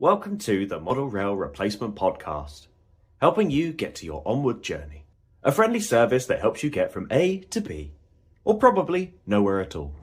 Welcome to the Model Rail Replacement Podcast, helping you get to your onward journey. A friendly service that helps you get from A to B, or probably nowhere at all.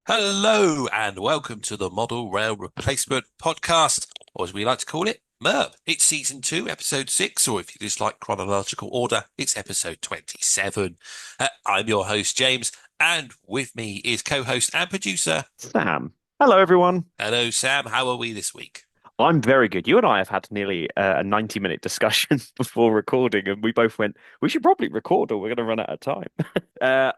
Hello and welcome to the Model Rail Replacement Podcast, or as we like to call it, MERP. It's season 2, episode 6, or if you just like chronological order, it's episode 27. I'm your host, James, and with me is co-host and producer. Sam. Hello, everyone. Hello, Sam. How are we this week? I'm very good. You and I have had nearly a 90-minute discussion before recording, and we both went, we should probably record or we're going to run out of time.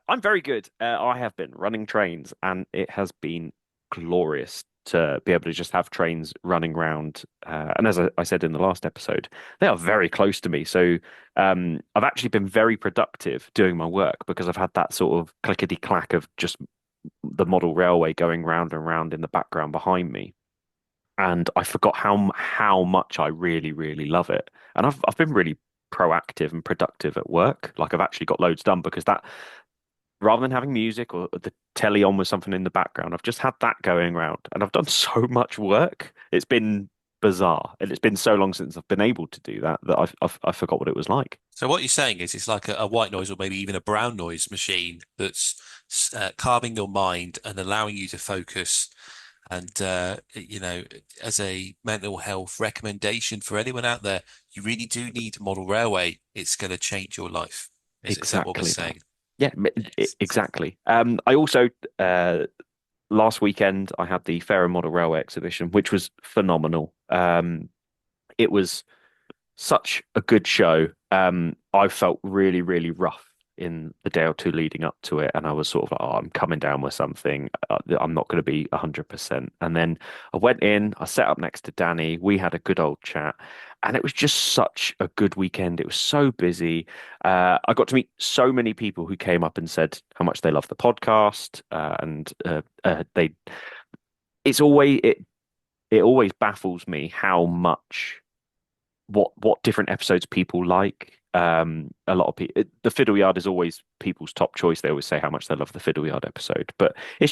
I'm very good. I have been running trains, and it has been glorious to be able to just have trains running around. And as I said in the last episode, they are very close to me. So I've actually been very productive doing my work because I've had that sort of clickety-clack of just the model railway going round and round in the background behind me. And I forgot how much I really love it. And I've been really proactive and productive at work. Like I've actually got loads done because that rather than having music or the telly on with something in the background, I've just had that going around and I've done so much work. It's been bizarre. And it's been so long since I've been able to do that that I forgot what it was like. So what you're saying is it's like a white noise or maybe even a brown noise machine that's calming your mind and allowing you to focus. And, as a mental health recommendation for anyone out there, you really do need a model railway. It's going to change your life. Is that what we're Exactly that. saying? Yeah, Yes. exactly. I also last weekend I had the Fair and Model Railway exhibition, which was phenomenal. It was such a good show. I felt really rough in the day or two leading up to it, and I was sort of like, "Oh, I'm coming down with something. I'm not going to be 100%." And then I went in, I sat up next to Danny. We had a good old chat, and it was just such a good weekend. It was so busy. I got to meet so many people who came up and said how much they love the podcast, and they. It's always it always baffles me how much what different episodes people like. A lot of people, the Fiddle Yard is always people's top choice. They always say how much they love the Fiddle Yard episode, but it's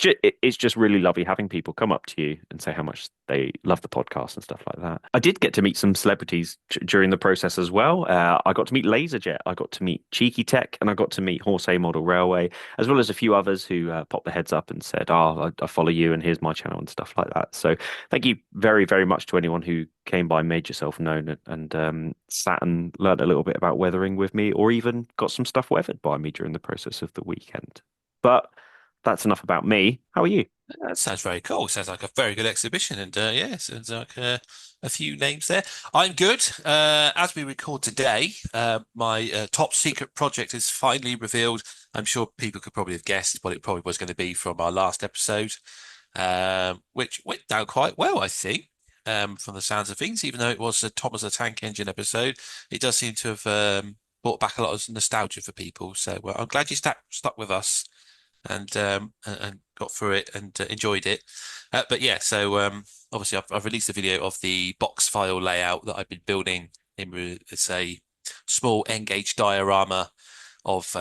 just really lovely having people come up to you and say how much they love the podcast and stuff like that. I did get to meet some celebrities during the process as well. I got to meet Laserjet, I got to meet Cheeky Tech, and I got to meet Horse A Model Railway, as well as a few others who popped their heads up and said, "Oh, I follow you, and here's my channel," and stuff like that. So thank you very much to anyone who came by, made yourself known, and sat and learned a little bit about weathering with me, or even got some stuff weathered by me during the process of the weekend. But that's enough about me. How are you? That sounds very cool. Sounds like a very good exhibition. And yeah, sounds like a few names there. I'm good. As we record today, my top secret project is finally revealed. I'm sure people could probably have guessed what it probably was going to be from our last episode, which went down quite well, I think. From the sounds of things, even though it was a Thomas the Tank Engine episode, it does seem to have brought back a lot of nostalgia for people. So I'm glad you stuck with us and got through it and enjoyed it. But yeah, so obviously I've released a video of the box file layout that I've been building it's a small N-gauge diorama of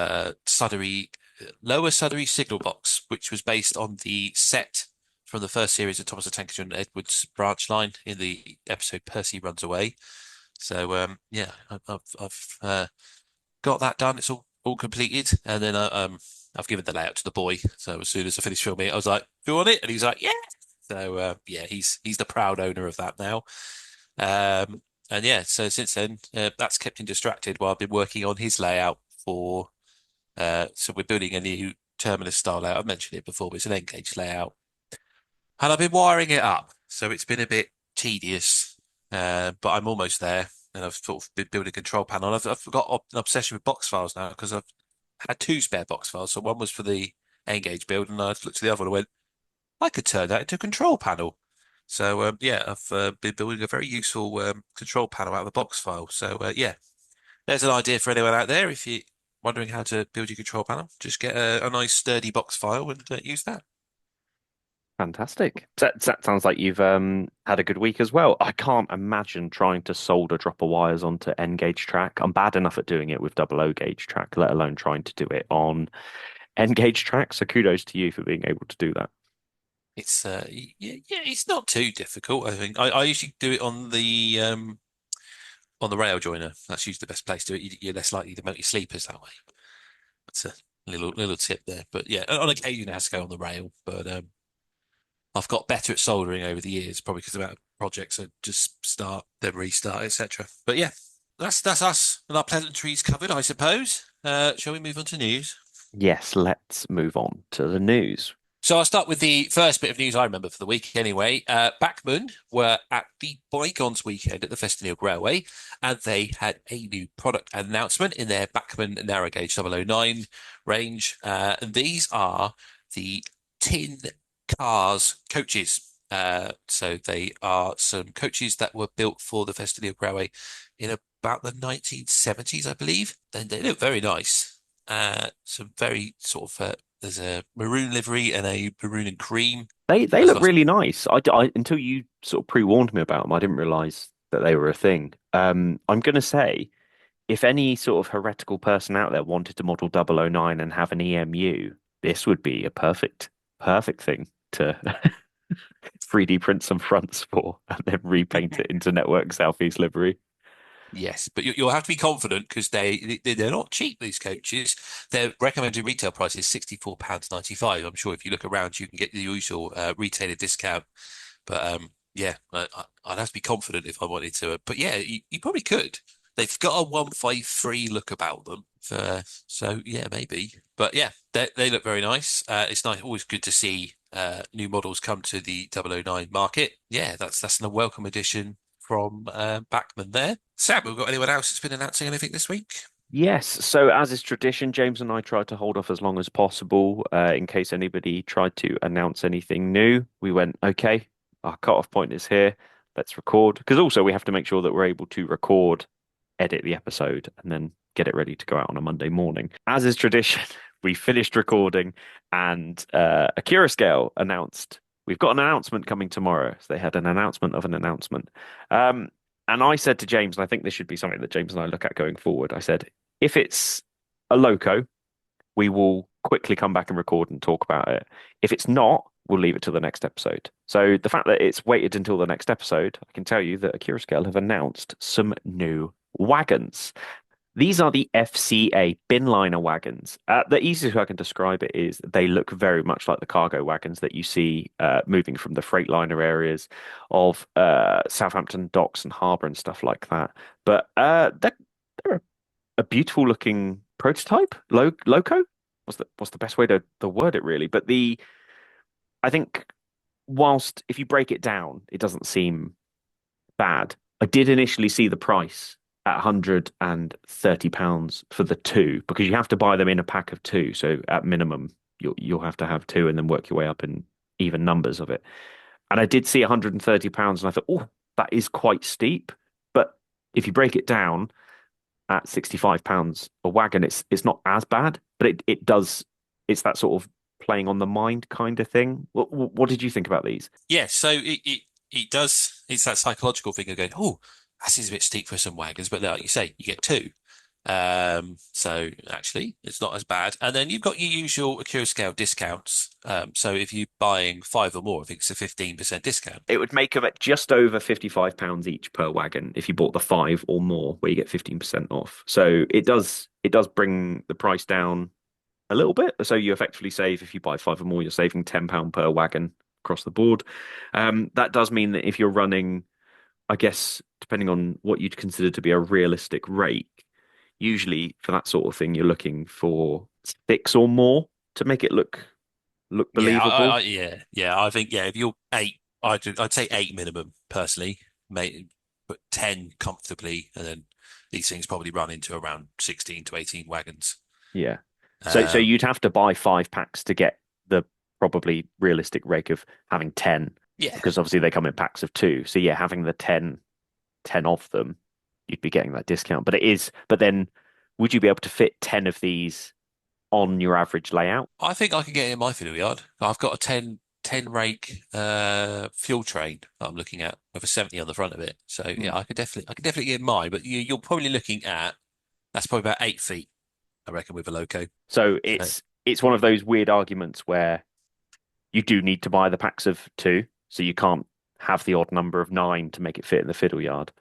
lower Sudbury signal box, which was based on the set from the first series of Thomas the Tank Engine and Edward's branch line in the episode Percy Runs Away. So yeah, I've got that done. It's all completed, and then I've given the layout to the boy. So as soon as I finished filming it, I was like, "You want it?" And he's like, "Yeah." So yeah, he's the proud owner of that now. And yeah, so since then, that's kept him distracted while I've been working on his layout for. So we're building a new terminus style layout. I've mentioned it before, but it's an N-gauge layout, and I've been wiring it up. So it's been a bit tedious, but I'm almost there. And I've sort of been building a control panel. I've got an obsession with box files now because I've had two spare box files. So one was for the N-gauge build, and I looked at the other one and went, I could turn that into a control panel. So yeah, I've been building a very useful control panel out of the box file. So yeah, there's an idea for anyone out there. If you're wondering how to build your control panel, just get a nice sturdy box file and use that. Fantastic. That sounds like you've had a good week as well. I can't imagine trying to solder dropper wires onto N gauge track. I'm bad enough at doing it with double O gauge track, let alone trying to do it on N gauge track. So kudos to you for being able to do that. It's yeah, it's not too difficult. I think I usually do it on the rail joiner. That's usually the best place to do it. You're less likely to melt your sleepers that way. That's a little tip there. But yeah, on occasion it has to go on the rail. But I've got better at soldering over the years, probably because of projects I just start, then restart, etc. But yeah, that's us and our pleasantries covered, I suppose. Shall we move on to news? Yes, let's move on to the news. So I'll start with the first bit of news I remember for the week anyway. Bachmann were at the Bygones weekend at the Festiniog Railway, and they had a new product announcement in their Bachmann narrow gauge 009 range. And these are the tin cars coaches. So they are some coaches that were built for the Festiniog Railway in about the 1970s, I believe. And they look very nice. Some very sort of there's a maroon livery and a maroon and cream. They There's look lots. really nice. Until you sort of pre-warned me about them, I didn't realize that they were a thing. I'm going to say, if any sort of heretical person out there wanted to model 009 and have an EMU, this would be a perfect thing to 3D print some fronts for and then repaint it into Network Southeast livery. Yes, but you'll have to be confident because they're not cheap, these coaches. Their recommended retail price is £64.95. I'm sure if you look around, you can get the usual retailer discount. But yeah, I'd have to be confident if I wanted to. But yeah, you probably could. They've got a 153 look about them. So yeah, maybe. But yeah, they look very nice. It's nice, always good to see new models come to the 009 market. Yeah, that's a welcome addition from Bachmann there. Sam, we've got anyone else that's been announcing anything this week? Yes, so as is tradition, James and I tried to hold off as long as possible in case anybody tried to announce anything new. We went, okay, our cutoff point is here. Let's record. Because also we have to make sure that we're able to record, edit the episode, and then get it ready to go out on a Monday morning. As is tradition, we finished recording and Akira Scale announced we've got an announcement coming tomorrow. So they had an announcement of an announcement. Um, and I said to James, and I think this should be something that James and I look at going forward. I said, if it's a loco, we will quickly come back and record and talk about it. If it's not, we'll leave it till the next episode. So the fact that it's waited until the next episode, I can tell you that Akira Scale have announced some new wagons. These are the FCA bin liner wagons. The easiest way I can describe it is they look very much like the cargo wagons that you see moving from the Freightliner areas of Southampton docks and harbour and stuff like that. But they're a beautiful looking prototype, loco. What's the best way to word it really? But I think whilst if you break it down, it doesn't seem bad. I did initially see the price at £130 for the two because you have to buy them in a pack of two. So at minimum, you'll have to have two and then work your way up in even numbers of it. And I did see £130 and I thought, oh, that is quite steep. But if you break it down at £65 a wagon, it's not as bad, but it does it's that sort of playing on the mind kind of thing. What did you think about these? Yeah, so it does. It's that psychological thing of going, oh, that seems a bit steep for some wagons, but like you say, you get two. So actually, it's not as bad. And then you've got your usual Akira scale discounts. So if you're buying five or more, I think it's a 15% discount. It would make them at just over £55 each per wagon if you bought the five or more, where you get 15% off. So it does bring the price down a little bit. So you effectively save if you buy five or more, you're saving £10 per wagon across the board. That does mean that if you're running, I guess, depending on what you'd consider to be a realistic rate, usually for that sort of thing, you're looking for six or more to make it look Yeah, believable. yeah. I think if you're eight, I'd say eight minimum personally, mate, but 10 comfortably, and then these things probably run into around 16 to 18 wagons. Yeah. So Um, you'd have to buy 5 packs to get the probably realistic rate of having 10, yeah, because obviously they come in packs of two. So yeah, having the ten of them, you'd be getting that discount. But then would you be able to fit 10 of these on your average layout? I think I can get it in my fiddle yard. I've got a 10 rake fuel train that I'm looking at with a 70 on the front of it. So yeah, I could definitely get mine, but you're probably looking at that's probably about 8 feet, I reckon, with a loco. So So, it's one of those weird arguments where you do need to buy the packs of two, so you can't have the odd number of nine to make it fit in the fiddle yard.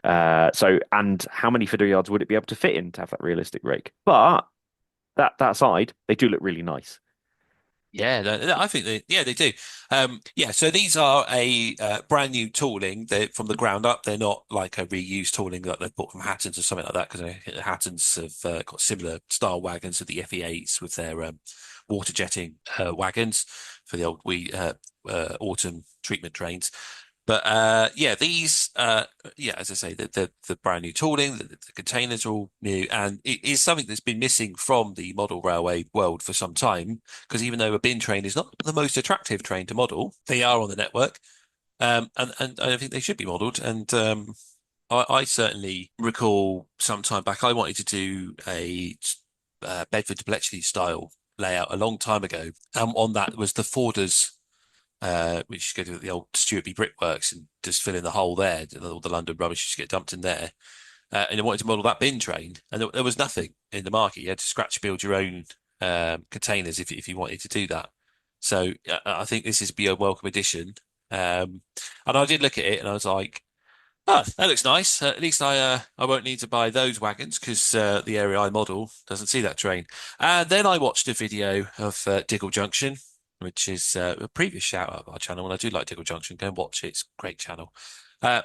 And how many fiddle yards would it be able to fit in to have that realistic rake? But that aside, they do look really nice. yeah, I think they do. Yeah, so these are a brand new tooling. They're from the ground up. They're not like a reused tooling that they've bought from Hattons or something like that, because Hattons have got similar style wagons to the FE8s with their water jetting wagons for the old autumn treatment trains. But yeah, these yeah, as I say, the brand new tooling, the containers are all new, and it is something that's been missing from the model railway world for some time. Because even though a bin train is not the most attractive train to model, they are on the network, and I think they should be modelled. And I certainly recall some time back I wanted to do a Bedford to Bletchley style layout a long time ago, and on that was the Forders we just go to the old Stuart B brickworks and just fill in the hole there. All the London rubbish just get dumped in there. And I wanted to model that bin train, and there was nothing in the market. You had to scratch build your own containers if you wanted to do that. So I think this is be a welcome addition. And I did look at it, and I was like, "Oh, that looks nice. At least I won't need to buy those wagons because the area I model doesn't see that train." And then I watched a video of Diggle Junction, which is a previous shout out of our channel. And I do like Diggle Junction. Go and watch it. It's a great channel. Uh,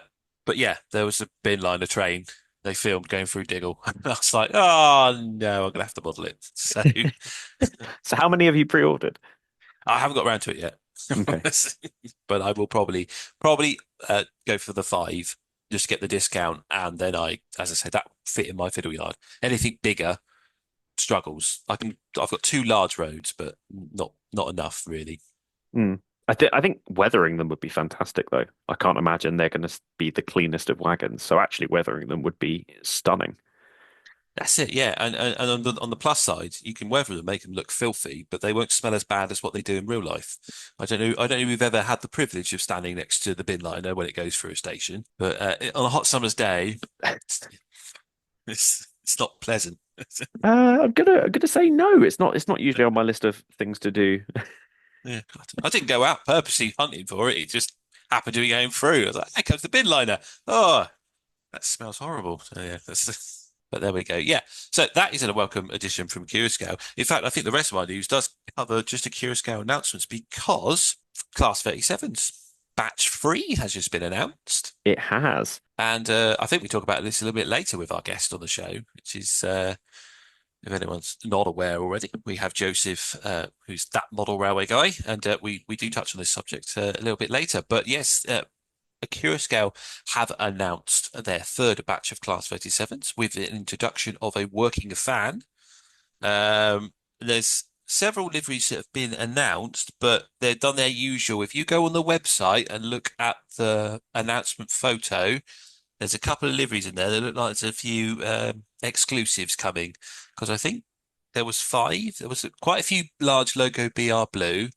but yeah, there was a bin liner train they filmed going through Diggle. And I was like, oh no, I'm gonna have to model it. So So how many have you pre-ordered? I haven't got around to it yet. Okay. But I will probably go for the 5 just to get the discount, and then as I said, that fit in my fiddle yard. Anything bigger struggles. I've got 2 large roads, but not enough really. Mm. I think weathering them would be fantastic, though. I can't imagine they're going to be the cleanest of wagons. So actually, weathering them would be stunning. That's it, yeah. And on the plus side, you can weather them, make them look filthy, but they won't smell as bad as what they do in real life. I don't know if you've ever had the privilege of standing next to the bin liner when it goes through a station, but on a hot summer's day, it's not pleasant. I'm gonna say no. It's not usually on my list of things to do. Yeah, I didn't go out purposely hunting for it. It just happened to be going through. I was like, "Here comes the bin liner." Oh, that smells horrible. So yeah, that's. But there we go. Yeah. So that is a welcome addition from Curioscale. In fact, I think the rest of my news does cover just a Curioscale announcements because Class 37's batch 3 has just been announced. It has. And I think we talk about this a little bit later with our guest on the show, which is, if anyone's not aware already, we have Josef, who's that model railway guy. And we do touch on this subject a little bit later. But yes, Curioscale have announced their 3rd batch of Class 37s with an introduction of a working fan. There's several liveries that have been announced, but they've done their usual. If you go on the website and look at the announcement photo, there's a couple of liveries in there that look like there's a few exclusives coming, because I think there was 5. There was quite a few large logo BR blue.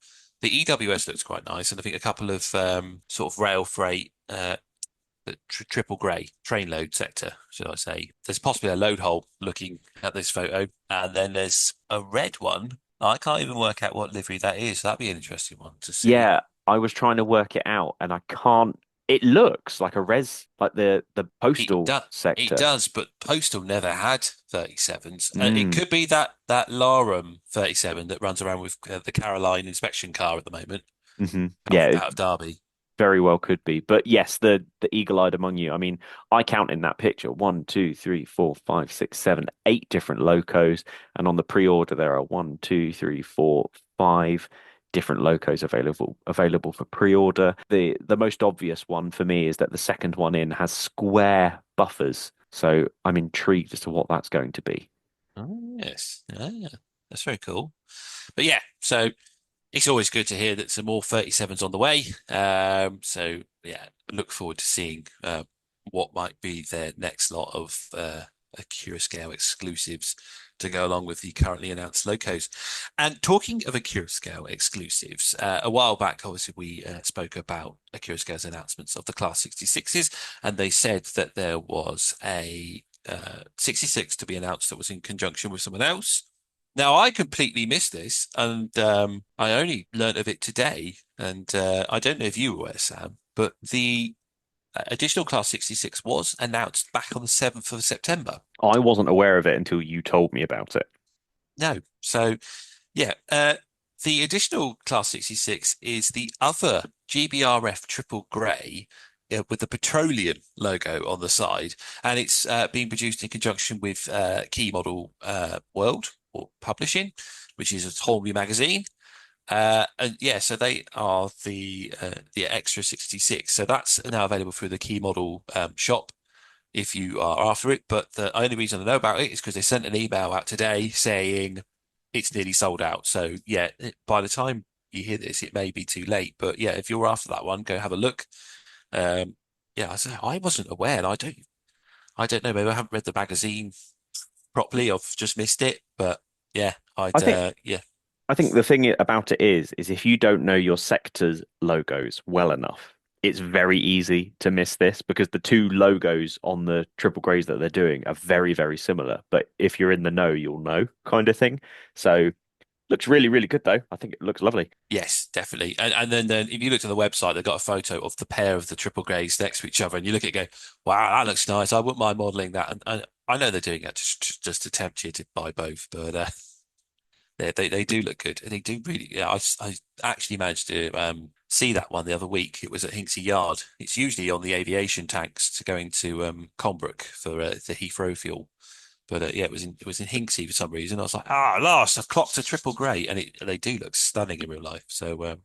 The EWS looks quite nice, and I think a couple of sort of rail freight, triple grey train load sector, should I say. There's possibly a load hole looking at this photo, and then there's a red one. I can't even work out what livery that is. That'd be an interesting one to see. Yeah, I was trying to work it out, and I can't. It looks like a like the postal sector. It does, but postal never had 37s. It Mm. could be that Larum 37 that runs around with the Caroline inspection car at the moment, Hmm. Yeah, it out of Derby. very well could be. But yes, the eagle-eyed among you. I mean, I count in that picture 1, 2, 3, 4, 5, 6, 7, 8 different locos, and on the pre-order there are 1, 2, 3, 4, 5 different locos available for pre-order. The most obvious one for me is that the second one in has square buffers. So I'm intrigued as to what that's going to be. Oh, yes. Yeah, that's very cool. But yeah, so it's always good to hear that some more 37s on the way. So yeah, look forward to seeing what might be their next lot of Curioscale exclusives to go along with the currently announced logos. And talking of Scale exclusives, a while back, obviously, we spoke about Scale's announcements of the Class 66s, and they said that there was a 66 to be announced that was in conjunction with someone else. Now, I completely missed this, and I only learnt of it today. And I don't know if you were aware, Sam, but the additional Class 66 was announced back on the 7th of September. I wasn't aware of it until you told me about it. No. So, yeah, the additional Class 66 is the other GBRF triple grey with the petroleum logo on the side, and it's being produced in conjunction with Key Model World or Publishing, which is a Holby magazine. And yeah, so they are the Extra 66. So that's now available through the Key Model shop if you are after it. But the only reason I know about it is because they sent an email out today saying it's nearly sold out. So yeah, by the time you hear this, it may be too late. But yeah, if you're after that one, go have a look. Yeah, I wasn't aware, and I don't know. Maybe I haven't read the magazine properly. I've just missed it. But yeah, I think yeah. I think the thing about it is if you don't know your sector's logos well enough, it's very easy to miss this because the two logos on the triple greys that they're doing are very, very similar. But if you're in the know, you'll know, kind of thing. So looks really, really good though. I think it looks lovely. Yes, definitely. And then if you looked at the website, they've got a photo of the pair of the triple greys next to each other, and you look at it and go, wow, that looks nice. I wouldn't mind modeling that. And I know they're doing it just to tempt you to buy both, but they do look good. And they do really, yeah, I actually managed to see that one the other week. It was at Hinksey Yard. It's usually on the aviation tanks going to Colnbrook for the Heathrow fuel. But yeah, it was in Hinksey for some reason. I was like, last I've clocked a triple grey, and they do look stunning in real life. So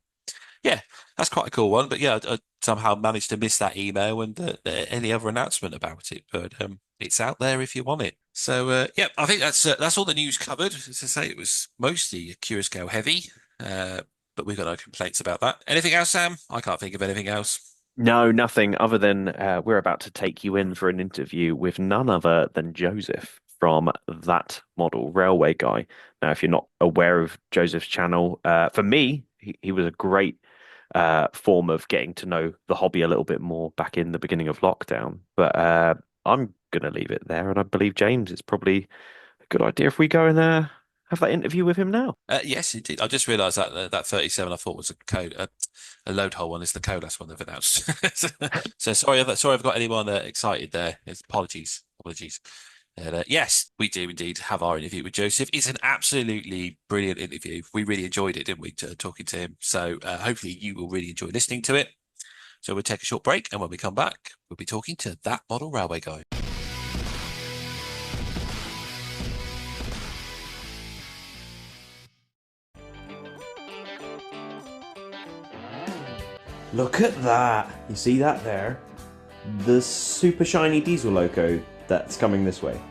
yeah, that's quite a cool one. But yeah, I somehow managed to miss that email and any other announcement about it. But it's out there if you want it. So yeah, I think that's all the news covered. As I say, it was mostly Scale heavy, but we've got no complaints about that. Anything else, Sam? I can't think of anything else. No, nothing other than we're about to take you in for an interview with none other than Josef from That Model Railway Guy. Now, if you're not aware of Josef's channel, for me, he was a great form of getting to know the hobby a little bit more back in the beginning of lockdown. But I'm going to leave it there. And I believe, James, it's probably a good idea if we go and have that interview with him now. Yes, indeed. I just realised that 37 I thought was a load hole one is the Colas one they've announced. So sorry, I've got anyone excited there. Apologies. Yes, we do indeed have our interview with Josef. It's an absolutely brilliant interview. We really enjoyed it, didn't we, talking to him? So hopefully you will really enjoy listening to it. So we'll take a short break, and when we come back, we'll be talking to That Model Railway Guy. Look at that! You see that there? The super shiny diesel loco that's coming this way.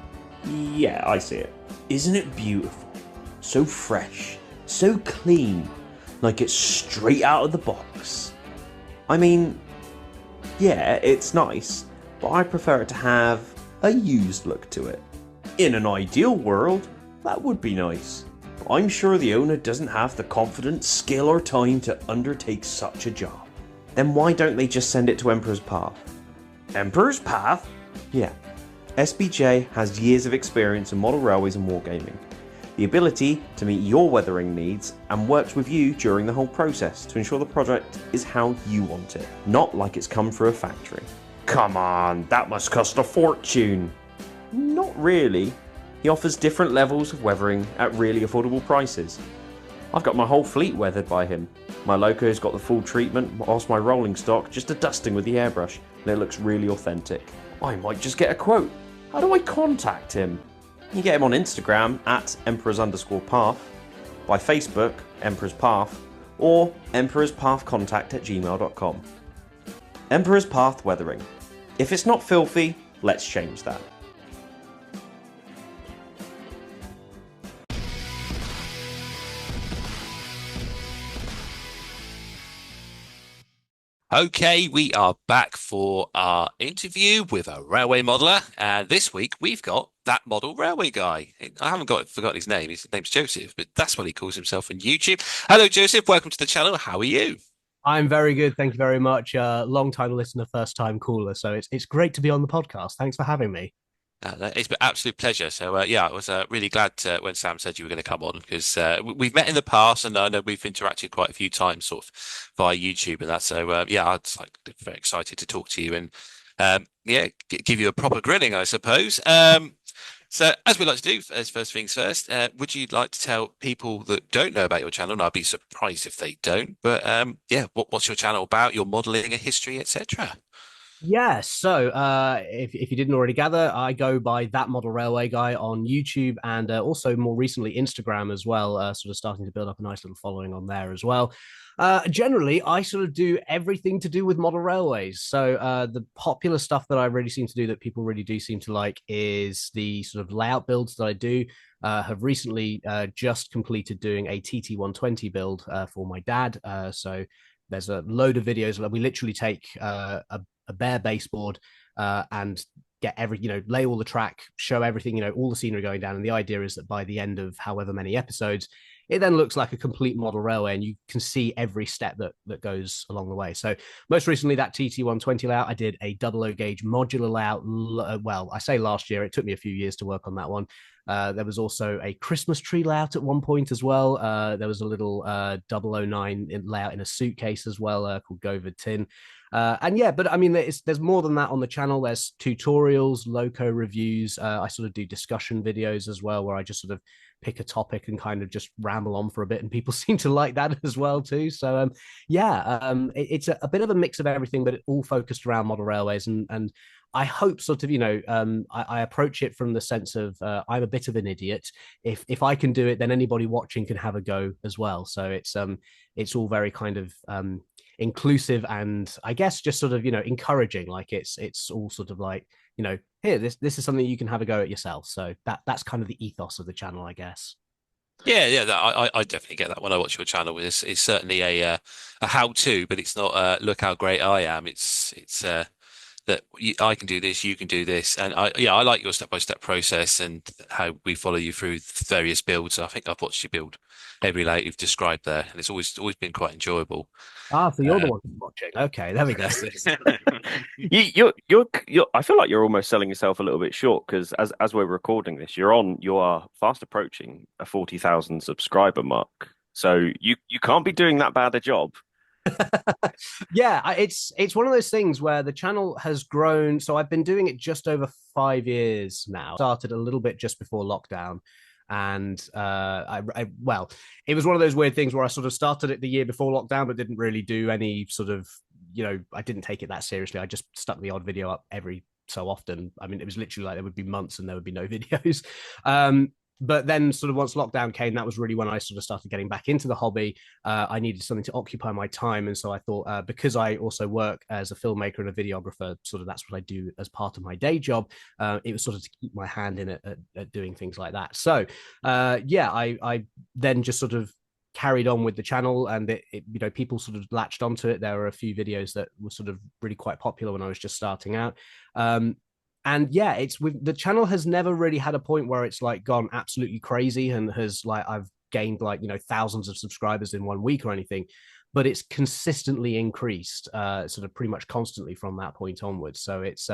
Yeah, I see it. Isn't it beautiful? So fresh, so clean, like it's straight out of the box. I mean, yeah, it's nice, but I prefer it to have a used look to it. In an ideal world, that would be nice. But I'm sure the owner doesn't have the confidence, skill or time to undertake such a job. Then why don't they just send it to Emperor's Path? Emperor's Path? Yeah. SBJ has years of experience in model railways and wargaming, the ability to meet your weathering needs, and works with you during the whole process to ensure the project is how you want it, not like it's come through a factory. Come on, that must cost a fortune. Not really. He offers different levels of weathering at really affordable prices. I've got my whole fleet weathered by him. My loco's got the full treatment, whilst my rolling stock just a dusting with the airbrush, and it looks really authentic. I might just get a quote. How do I contact him? You get him on Instagram at emperors_path, by Facebook, Emperor's Path, or emperorspathcontact@gmail.com. Emperor's Path Weathering. If it's not filthy, let's change that. Okay, we are back for our interview with a railway modeler, and this week we've got that model railway guy. I haven't forgotten his name. His name's Joseph, but that's what he calls himself on YouTube. Hello, Joseph. Welcome to the channel. How are you? I'm very good, thank you very much. Long time listener, first time caller. So it's great to be on the podcast. Thanks for having me. It's been an absolute pleasure. So, yeah, I was really glad when Sam said you were going to come on because we've met in the past and I know we've interacted quite a few times sort of via YouTube and that. So, yeah, I'm like very excited to talk to you and yeah, give you a proper grilling, I suppose. So, as we like to do, as first things first, would you like to tell people that don't know about your channel? And I'd be surprised if they don't. But yeah, what's your channel about? Your modelling, a history, etc. Yeah, so if you didn't already gather, I go by That Model Railway Guy on YouTube and also more recently Instagram as well, sort of starting to build up a nice little following on there as well. Generally, I sort of do everything to do with model railways. So the popular stuff that I really seem to do that people really do seem to like is the sort of layout builds that I do. Have recently just completed doing a TT120 build for my dad. So there's a load of videos where we literally take a bare baseboard and get lay all the track, show everything, all the scenery going down. And the idea is that by the end of however many episodes, it then looks like a complete model railway and you can see every step that goes along the way. So most recently that TT120 layout, I did a double O gauge modular layout. Well, I say last year, it took me a few years to work on that one. There was also a Christmas tree layout at one point as well. There was a little 009 layout in a suitcase as well called Govid Tin. And yeah, but I mean, there's more than that on the channel. There's tutorials, loco reviews. I sort of do discussion videos as well, where I just sort of pick a topic and kind of just ramble on for a bit, and people seem to like that as well too. So yeah, it's a bit of a mix of everything, but it all focused around model railways, and I hope sort of I approach it from the sense of I'm a bit of an idiot. If I can do it, then anybody watching can have a go as well. So it's all very kind of inclusive and I guess just sort of encouraging. Like it's all sort of like here, this is something you can have a go at yourself. So that's kind of the ethos of the channel, I guess. Yeah, yeah, I definitely get that when I watch your channel. It's certainly a how-to, but it's not look how great I am. It's that I can do this, you can do this, and I like your step-by-step process and how we follow you through various builds. I think I've watched you build every layout you've described there, and it's always been quite enjoyable. Ah, so you're the Uh, one watching. Okay, there we go. You're. I feel like you're almost selling yourself a little bit short because as we're recording this, you are fast approaching a 40,000 subscriber mark. So you can't be doing that bad a job. Yeah, it's one of those things where the channel has grown. So I've been doing it just over 5 years now. Started a little bit just before lockdown, and well, it was one of those weird things where I sort of started it the year before lockdown, but didn't really do any sort of I didn't take it that seriously. I just stuck the odd video up every so often. I mean, it was literally like there would be months and there would be no videos. But then sort of once lockdown came, that was really when I sort of started getting back into the hobby. I needed something to occupy my time, and so I thought because I also work as a filmmaker and a videographer, sort of that's what I do as part of my day job. It was sort of to keep my hand in it at doing things like that. So yeah, I then just sort of carried on with the channel, and people sort of latched onto it. There were a few videos that were sort of really quite popular when I was just starting out. And yeah, it's with the channel has never really had a point where it's like gone absolutely crazy and has like I've gained like thousands of subscribers in 1 week or anything, but it's consistently increased sort of pretty much constantly from that point onwards. So it's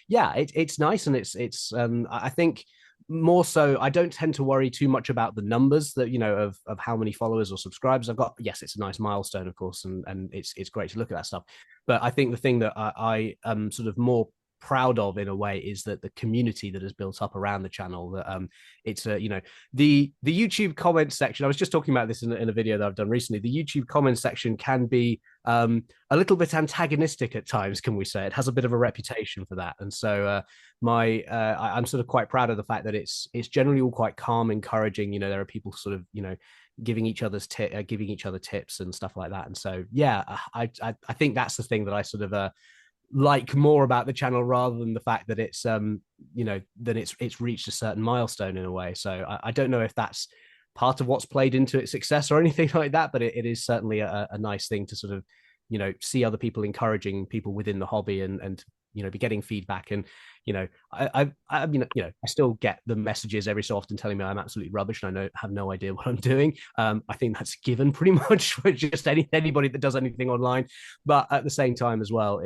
yeah, it's nice, and it's I think more so I don't tend to worry too much about the numbers that of how many followers or subscribers I've got. Yes, it's a nice milestone, of course, and it's great to look at that stuff, but I think the thing that I am sort of more proud of in a way is that the community that has built up around the channel, that it's a the YouTube comment section. I was just talking about this in a video that I've done recently. The YouTube comment section can be a little bit antagonistic at times, can we say. It has a bit of a reputation for that, and so I'm sort of quite proud of the fact that it's generally all quite calm, encouraging. There are people sort of giving each giving each other tips and stuff like that. And so yeah, I think that's the thing that I sort of like more about the channel, rather than the fact that it's that it's reached a certain milestone in a way. So I don't know if that's part of what's played into its success or anything like that, but it is certainly a nice thing to sort of see other people encouraging people within the hobby and be getting feedback. And I mean, I still get the messages every so often telling me I'm absolutely rubbish and I have no idea what I'm doing. I think that's given pretty much for just anybody that does anything online. But at the same time as well,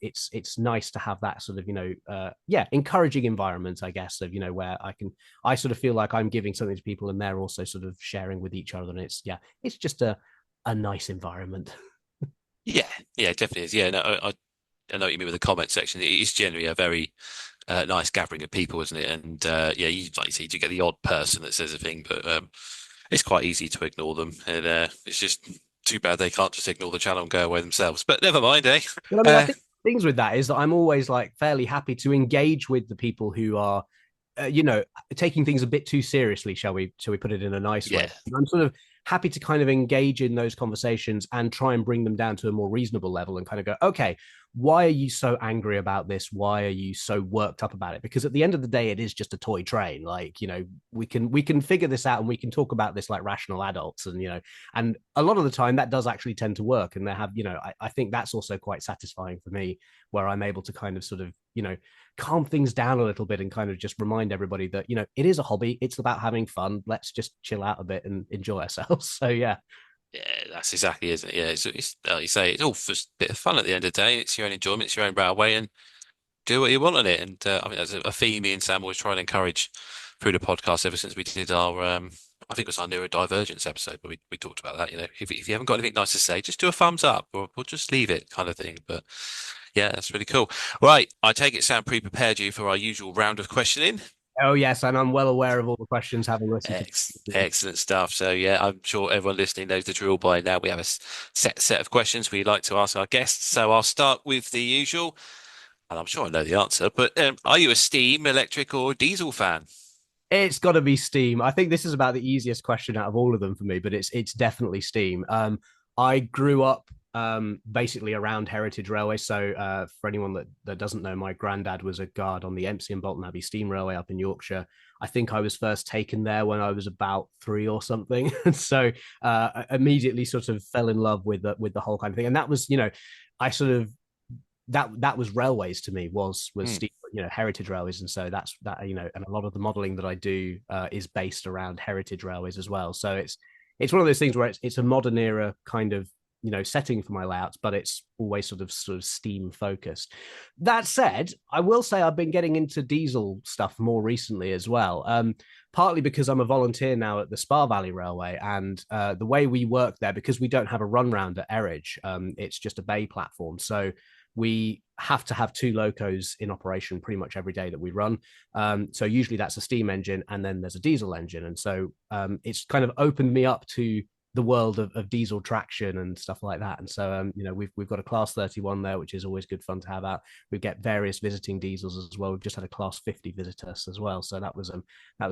it's nice to have that sort of encouraging environment, I guess, of where I sort of feel like I'm giving something to people and they're also sort of sharing with each other, and it's just a nice environment. Yeah, it definitely is. Yeah, no, I know what you mean with the comment section. It is generally a very nice gathering of people, isn't it? And you like you say, you get the odd person that says a thing, but it's quite easy to ignore them. And it's just too bad they can't just ignore the channel and go away themselves. But never mind, eh? Well, I mean, I think things with that is that I'm always like fairly happy to engage with the people who are, taking things a bit too seriously. Shall we put it in a nice way? I'm sort of happy to kind of engage in those conversations and try and bring them down to a more reasonable level and kind of go, okay, why are you so angry about this? Why are you so worked up about it? Because at the end of the day, it is just a toy train. Like, we can figure this out and we can talk about this like rational adults. And, and a lot of the time that does actually tend to work. And they have, I think that's also quite satisfying for me, where I'm able to kind of sort of, calm things down a little bit and kind of just remind everybody that, it is a hobby. It's about having fun. Let's just chill out a bit and enjoy ourselves. So, yeah. Yeah, that's exactly, isn't it? Yeah, it's like you say, it's all just a bit of fun at the end of the day. It's your own enjoyment, it's your own railway, and do what you want on it. And I mean, that's a theme me and Sam always try and encourage through the podcast ever since we did our, I think it was our neurodivergence episode, but we talked about that. If you haven't got anything nice to say, just do a thumbs up or just leave it, kind of thing. But yeah, that's really cool. Right, I take it Sam pre-prepared you for our usual round of questioning. Oh, yes, and I'm well aware of all the questions, having listened to Excellent stuff. So yeah, I'm sure everyone listening knows the drill by now. We have a set of questions we like to ask our guests. So I'll start with the usual, and I'm sure I know the answer, but are you a steam, electric, or diesel fan? It's got to be Steam. I think this is about the easiest question out of all of them for me, but it's definitely Steam. I grew up basically around Heritage Railway. So for anyone that doesn't know, my granddad was a guard on the Empsey and Bolton Abbey Steam Railway up in Yorkshire. I think I was first taken there when I was about 3 or something. And so I immediately sort of fell in love with the whole kind of thing. And that was, I sort of that was railways to me, was steam, heritage railways. And so that's that, and a lot of the modeling that I do is based around heritage railways as well. So it's one of those things where it's a modern era kind of setting for my layouts, but it's always sort of steam focused. That said, I will say I've been getting into diesel stuff more recently as well, partly because I'm a volunteer now at the Spa Valley Railway, and the way we work there, because we don't have a run round at Erridge, it's just a bay platform, so we have to have 2 locos in operation pretty much every day that we run. So usually that's a steam engine and then there's a diesel engine. And so it's kind of opened me up to the world of diesel traction and stuff like that. And so, we've got a class 31 there, which is always good fun to have out. We get various visiting diesels as well. We've just had a class 50 visit us as well. So that was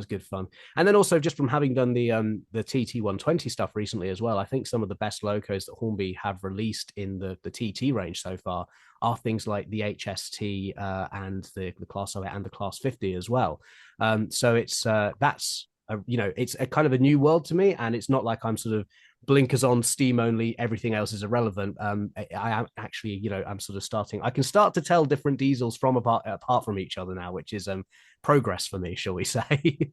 good fun. And then also just from having done the TT 120 stuff recently as well, I think some of the best locos that Hornby have released in the TT range so far are things like the HST and the class 08 and the class 50 as well. So it's it's a kind of a new world to me, and it's not like I'm sort of blinkers on, steam only, everything else is irrelevant. I am actually, I'm sort of starting. I can start to tell different diesels from apart from each other now, which is progress for me, shall we say?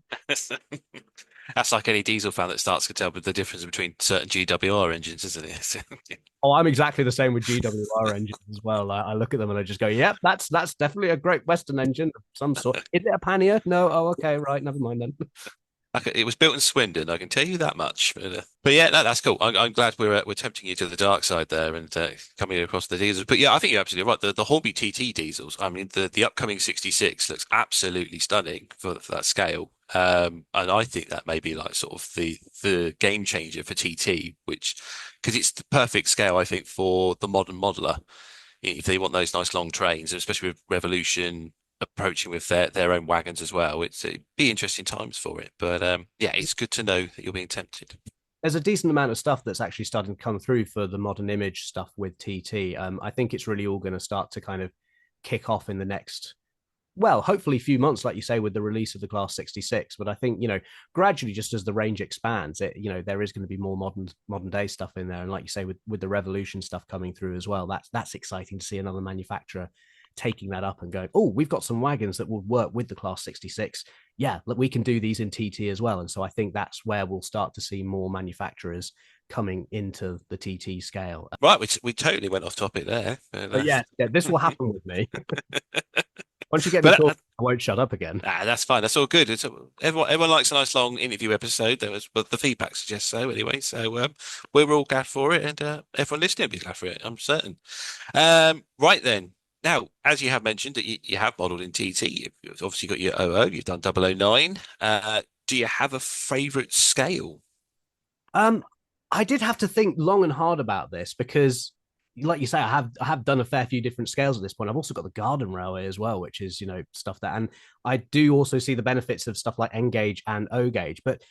That's like any diesel fan that starts to tell the difference between certain GWR engines, isn't it? Oh, I'm exactly the same with GWR engines as well. I look at them and I just go, "Yep, that's definitely a Great Western engine of some sort." Is it a pannier? No. Oh, okay, right. Never mind then. It was built in Swindon, I can tell you that much. But yeah, that's cool. I'm glad we're tempting you to the dark side there and coming across the diesels. But yeah, I think you're absolutely right. The Hornby TT diesels, I mean, the upcoming 66 looks absolutely stunning for that scale. And I think that may be like sort of the game changer for TT, because it's the perfect scale, I think, for the modern modeler. If they want those nice long trains, especially with Revolution approaching with their own wagons as well, it'd be interesting times for it. But yeah, it's good to know that you're being tempted. There's a decent amount of stuff that's actually starting to come through for the modern image stuff with TT. I think it's really all going to start to kind of kick off in the next well, hopefully a few months, like you say, with the release of the Class 66. But I think, gradually, just as the range expands, there is going to be more modern day stuff in there. And like you say, with the Revolution stuff coming through as well, that's exciting to see another manufacturer taking that up and going, oh, we've got some wagons that will work with the Class 66. Yeah, look, we can do these in TT as well. And so I think that's where we'll start to see more manufacturers coming into the TT scale. Right, we totally went off topic there. But yeah, this will happen with me. Once you get me But talking, I won't shut up again. that's fine. That's all good. Everyone likes a nice long interview episode. But the feedback suggests so anyway. So we're all glad for it, and everyone listening will be glad for it. I'm certain. Right then. Now, as you have mentioned, that you have modelled in TT. You've obviously got your OO. You've done 009. Do you have a favourite scale? I did have to think long and hard about this because, like you say, I have done a fair few different scales at this point. I've also got the Garden Railway as well, which is stuff that, and I do also see the benefits of stuff like N gauge and O gauge. But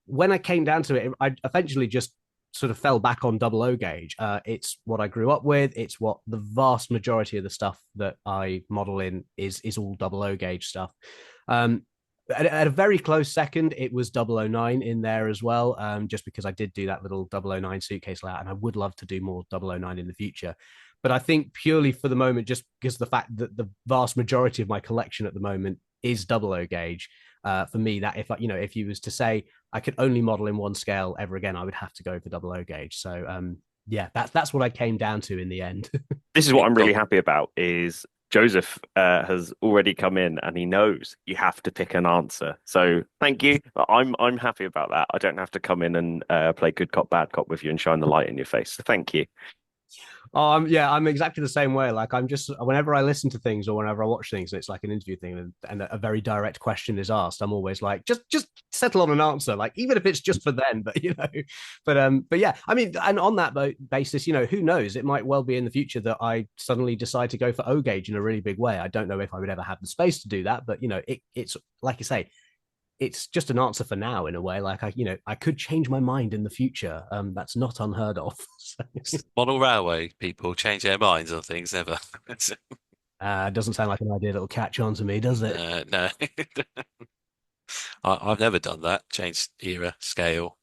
when I came down to it, I eventually just sort of fell back on double O gauge. It's what I grew up with. It's what the vast majority of the stuff that I model in is all double O gauge stuff. At a very close second, it was 009 in there as well, just because I did do that little 009 suitcase layout, and I would love to do more 009 in the future. But I think purely for the moment, just because of the fact that the vast majority of my collection at the moment is 00 gauge, for me, that if you was to say I could only model in one scale ever again, I would have to go for 00 gauge. So yeah, that's what I came down to in the end. This is what I'm really happy about is Joseph has already come in and he knows you have to pick an answer. So thank you. I'm happy about that. I don't have to come in and play good cop, bad cop with you and shine the light in your face. So thank you. Yeah, I'm exactly the same way. Like I'm just whenever I listen to things or whenever I watch things, it's like an interview thing, and a very direct question is asked. I'm always like, just settle on an answer, like even if it's just for them. But yeah, I mean, and on that basis, who knows? It might well be in the future that I suddenly decide to go for O gauge in a really big way. I don't know if I would ever have the space to do that, but it's like you say, it's just an answer for now in a way. Like I could change my mind in the future. That's not unheard of. Model railway people change their minds on things never. Doesn't sound like an idea that'll catch on to me, does it? No, I've never done that. Changed era, scale,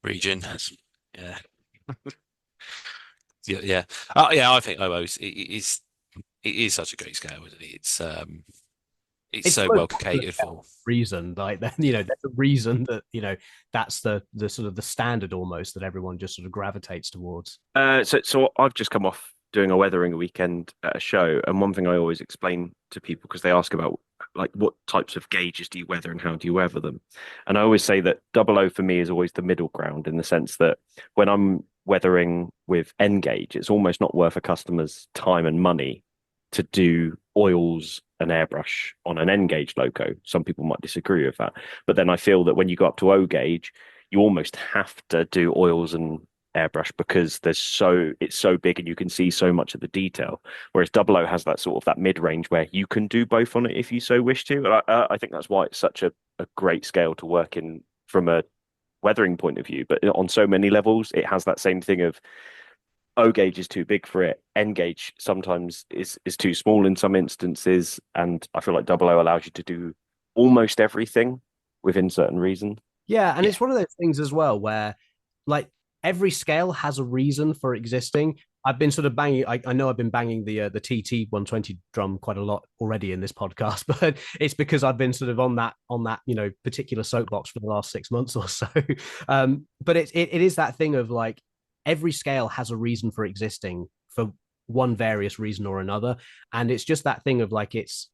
region. Yeah, yeah. Yeah. I think OO's it is such a great scale, isn't it? It's so well catered for. Reason, like there's a reason that that's the sort of the standard almost that everyone just sort of gravitates towards. So I've just come off doing a weathering weekend at a show, and one thing I always explain to people because they ask about like what types of gauges do you weather and how do you weather them, and I always say that 00 for me is always the middle ground in the sense that when I'm weathering with N gauge, it's almost not worth a customer's time and money to do oils and airbrush on an N gauge loco. Some people might disagree with that, but then I feel that when you go up to O gauge, you almost have to do oils and airbrush because it's so big and you can see so much of the detail. Whereas 00 has that sort of that mid range where you can do both on it if you so wish to. And I think that's why it's such a great scale to work in from a weathering point of view. But on so many levels, it has that same thing of O gauge is too big for it. N gauge sometimes is too small in some instances, and I feel like 00 allows you to do almost everything within certain reason. Yeah, and it's one of those things as well where, like, every scale has a reason for existing. I've been sort of banging. I know I've been banging the TT 120 drum quite a lot already in this podcast, but it's because I've been sort of on that particular soapbox for the last 6 months or so. But it is that thing of like, every scale has a reason for existing for one various reason or another. And it's just that thing of like, it's,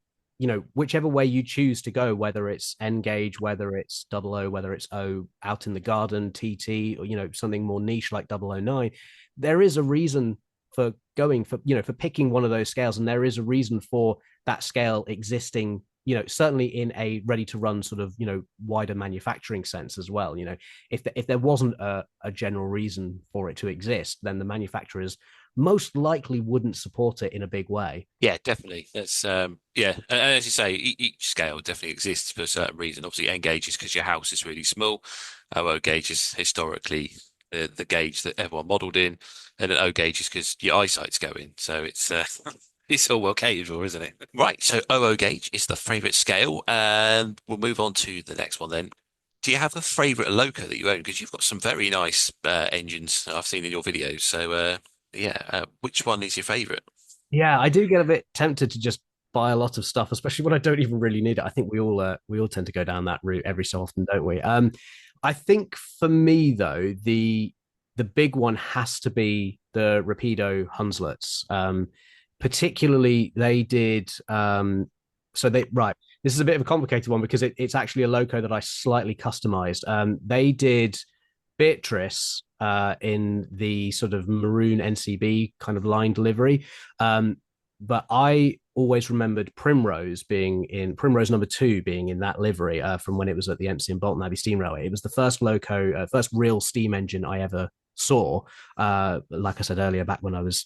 whichever way you choose to go, whether it's N gauge, whether it's 00, whether it's O out in the garden, TT, or, something more niche like 009, there is a reason for going for picking one of those scales. And there is a reason for that scale existing, certainly in a ready to run sort of, wider manufacturing sense as well. If there wasn't a general reason for it to exist, then the manufacturers most likely wouldn't support it in a big way. Yeah, definitely. That's yeah, and as you say, each scale definitely exists for a certain reason. Obviously, N gauge is because your house is really small. O gauge is historically the gauge that everyone modelled in, and then O gauge is because your eyesight's going. So it's It's all well catered for, isn't it? Right. So OO gauge is the favorite scale, and we'll move on to the next one then. Do you have a favorite loco that you own? Because you've got some very nice engines I've seen in your videos. So yeah, which one is your favorite? Yeah, I do get a bit tempted to just buy a lot of stuff, especially when I don't even really need it. I think we all tend to go down that route every so often, don't we? I think for me though, the big one has to be the Rapido Hunslets. Particularly, they did. So they right. This is a bit of a complicated one because it's actually a loco that I slightly customized. They did Beatrice in the sort of maroon NCB kind of line delivery. But I always remembered Primrose number two being in that livery from when it was at the MC and Bolton Abbey Steam Railway. It was the first loco, first real steam engine I ever saw. Like I said earlier, back when I was,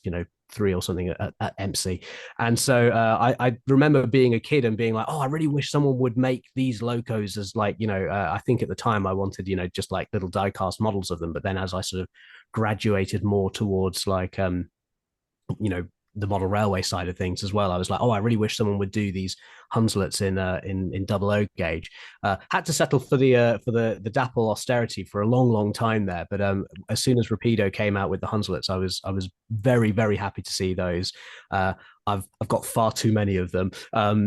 3 or something at MC. And so I remember being a kid and being like, oh, I really wish someone would make these locos as like, I think at the time I wanted, just like little die cast models of them. But then as I sort of graduated more towards like, you know, the model railway side of things as well. I was like, oh, I really wish someone would do these Hunslets in double O gauge. Had to settle for the Dapple austerity for a long time there, but as soon as Rapido came out with the Hunslets, I was very very happy to see those. I've got far too many of them.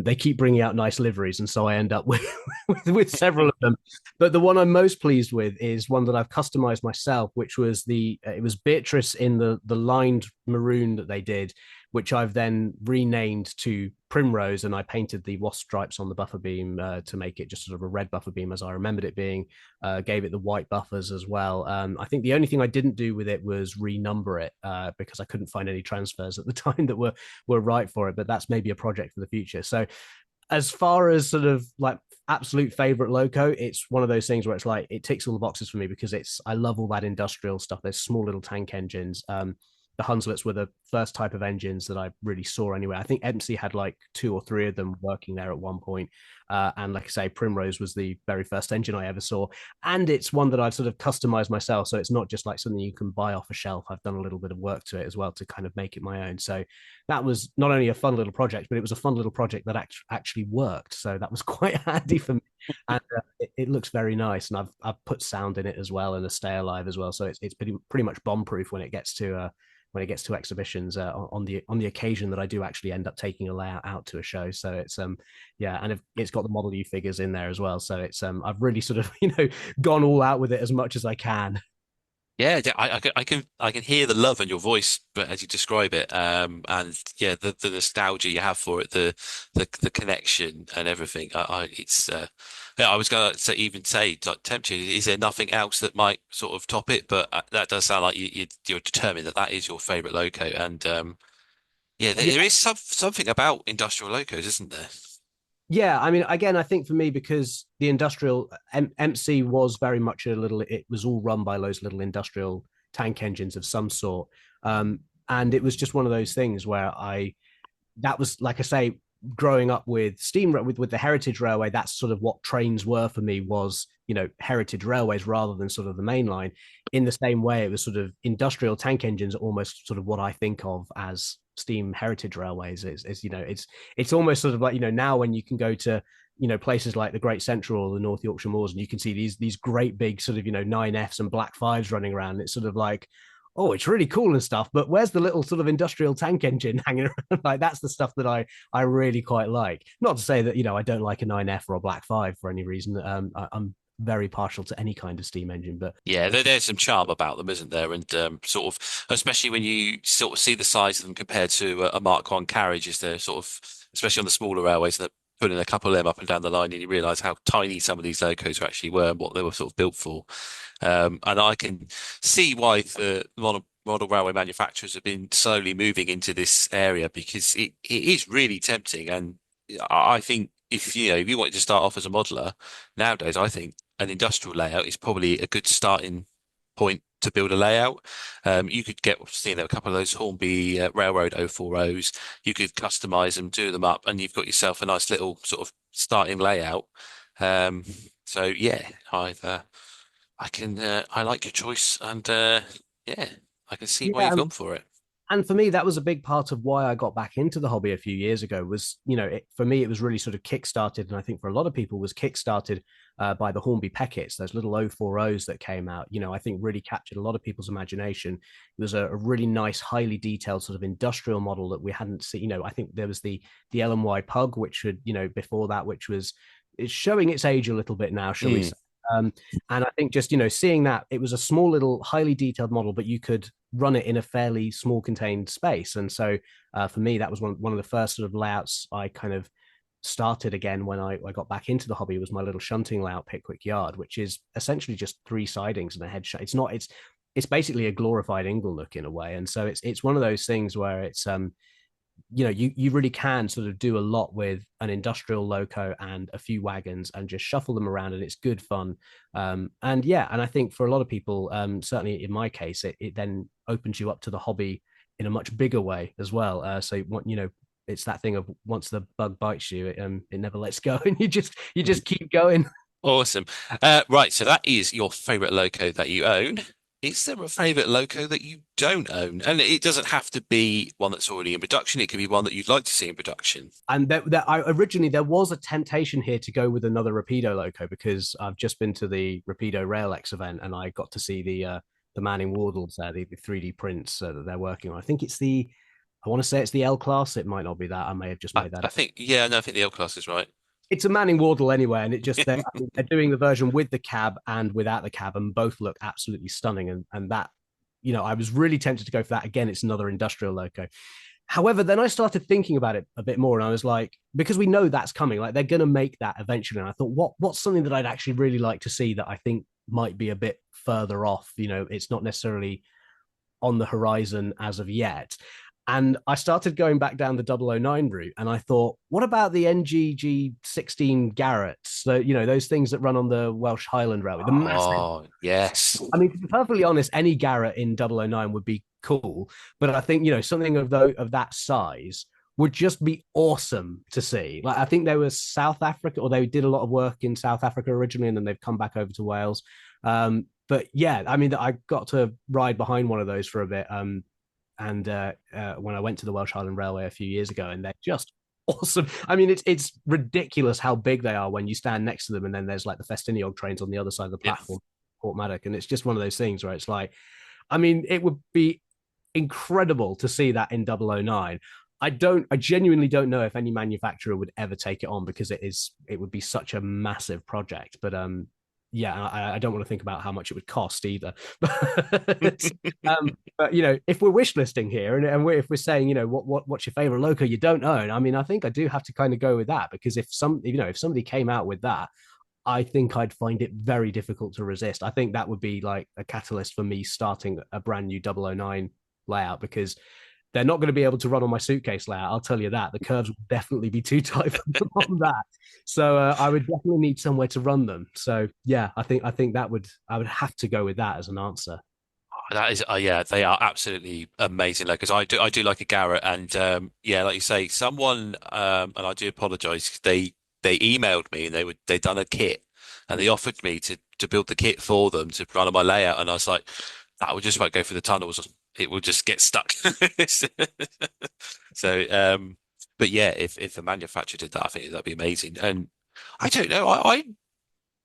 They keep bringing out nice liveries, and so I end up with several of them. But the one I'm most pleased with is one that I've customized myself, which was it was Beatrice in the lined maroon that they did, which I've then renamed to Primrose, and I painted the wasp stripes on the buffer beam to make it just sort of a red buffer beam as I remembered it being. Gave it the white buffers as well. I think the only thing I didn't do with it was renumber it because I couldn't find any transfers at the time that were right for it. But that's maybe a project for the future. So as far as sort of like absolute favorite loco, it's one of those things where it's like it ticks all the boxes for me because I love all that industrial stuff. There's small little tank engines. The Hunslets were the first type of engines that I really saw anyway. I think MC had like 2 or 3 of them working there at one point. And like I say, Primrose was the very first engine I ever saw. And it's one that I've sort of customized myself. So it's not just like something you can buy off a shelf. I've done a little bit of work to it as well to kind of make it my own. So that was not only a fun little project, but it was a fun little project that actually worked. So that was quite handy for me. And it looks very nice. And I've put sound in it as well and a stay alive as well. So it's pretty much bomb proof when it gets to exhibitions on the occasion that I do actually end up taking a layout out to a show. So it's yeah, and it's got the Model U figures in there as well. So it's I've really sort of gone all out with it as much as I can. Yeah, I can hear the love in your voice, but as you describe it, and yeah, the nostalgia you have for it, the connection and everything. It's yeah, I was going to even say, like, tempt you. Is there nothing else that might sort of top it? But that does sound like you're determined that that is your favorite loco, and yeah, there is something about industrial locos, isn't there? Yeah, I mean, again, I think for me because the industrial MC was very much it was all run by those little industrial tank engines of some sort, and it was just one of those things where that was like I say, growing up with with the Heritage Railway, that's sort of what trains were for me was heritage railways rather than sort of the main line. In the same way, it was sort of industrial tank engines, almost sort of what I think of as steam heritage railways. It's almost sort of like now when you can go to places like the Great Central or the North Yorkshire Moors and you can see these great big sort of 9Fs and Black Fives running around. It's sort of like, oh, it's really cool and stuff, but where's the little sort of industrial tank engine hanging around? Like that's the stuff that I really quite like. Not to say that I don't like a 9F or a Black Five for any reason. I'm very partial to any kind of steam engine, but Yeah, there's some charm about them, isn't there? And sort of, especially when you sort of see the size of them compared to a Mark One carriage, is there sort of, especially on the smaller railways, that putting a couple of them up and down the line, and you realise how tiny some of these locos actually were and what they were sort of built for. And I can see why the model railway manufacturers have been slowly moving into this area because it is really tempting. And I think if you wanted to start off as a modeler nowadays, I think an industrial layout is probably a good starting point to build a layout. You could get a couple of those Hornby Railroad 040s. You could customize them, do them up, and you've got yourself a nice little sort of starting layout. Um, so yeah, I like your choice, and yeah, I can see why yeah, you've gone for it. And for me, that was a big part of why I got back into the hobby a few years ago. Was for me, it was really sort of kickstarted, and I think for a lot of people was kickstarted by the Hornby Peckets, those little 040s that came out. I think really captured a lot of people's imagination. It was a really nice, highly detailed sort of industrial model that we hadn't seen. I think there was the LMY Pug, which had before that, which was it's showing its age a little bit now, shall we say. And I think just seeing that it was a small little highly detailed model, but you could run it in a fairly small contained space. And so for me, that was one of the first sort of layouts I kind of started again when I got back into the hobby. Was my little shunting layout Pickwick Yard, which is essentially just 3 sidings and a head shut. It's basically a glorified Inglenook in a way. And so it's one of those things where it's you really can sort of do a lot with an industrial loco and a few wagons and just shuffle them around, and it's good fun. And I think for a lot of people, certainly in my case, it then opens you up to the hobby in a much bigger way as well. So it's that thing of once the bug bites you, it never lets go, and you just keep going. Awesome. Right, so that is your favorite loco that you own. Is there a favorite loco that you don't own? And it doesn't have to be one that's already in production. It could be one that you'd like to see in production. And originally there was a temptation here to go with another Rapido loco, because I've just been to the Rapido Rail-X event and I got to see the Manning Wardles there, the 3D prints that they're working on. I think I want to say it's the L class. It might not be that. I may have just made that up. I think the L class is right. It's a Manning Wardle anyway, and they're doing the version with the cab and without the cab, and both look absolutely stunning. And that, I was really tempted to go for that. Again, it's another industrial loco. However, then I started thinking about it a bit more, and I was like, because we know that's coming, like they're going to make that eventually. And I thought, what's something that I'd actually really like to see that I think might be a bit further off? It's not necessarily on the horizon as of yet. And I started going back down the 009 route, and I thought, what about the NGG 16 Garretts? So, those things that run on the Welsh Highland Railway, the massive. Oh, yes. I mean, to be perfectly honest, any Garrett in 009 would be cool, but I think something of that size would just be awesome to see. Like, I think they were South Africa, or they did a lot of work in South Africa originally, and then they've come back over to Wales. But yeah, I mean, I got to ride behind one of those for a bit. And when I went to the Welsh Highland Railway a few years ago, and they're just awesome. I mean, it's ridiculous how big they are when you stand next to them, and then there's like the Festiniog trains on the other side of the platform, Portmaddock, and it's just one of those things where it's like, I mean, it would be incredible to see that in 009. I genuinely don't know if any manufacturer would ever take it on, because it would be such a massive project. But yeah, I don't want to think about how much it would cost either. But if we're wish listing here, and if we're saying, what's your favorite loco you don't own, I mean, I think I do have to kind of go with that, because if somebody came out with that, I think I'd find it very difficult to resist. I think that would be like a catalyst for me starting a brand new 009 layout, because they're not going to be able to run on my suitcase layout. I'll tell you that. The curves will definitely be too tight for them on that. So I would definitely need somewhere to run them. So yeah, I think I would have to go with that as an answer. That is, yeah, they are absolutely amazing locos. I do like a Garrett, and yeah, like you say, someone, and I do apologise. They emailed me, and they'd done a kit, and they offered me to build the kit for them to run on my layout, and I was like, that would just won't go through the tunnels. It will just get stuck. So, but yeah, if the manufacturer did that, I think that'd be amazing. And I don't know, I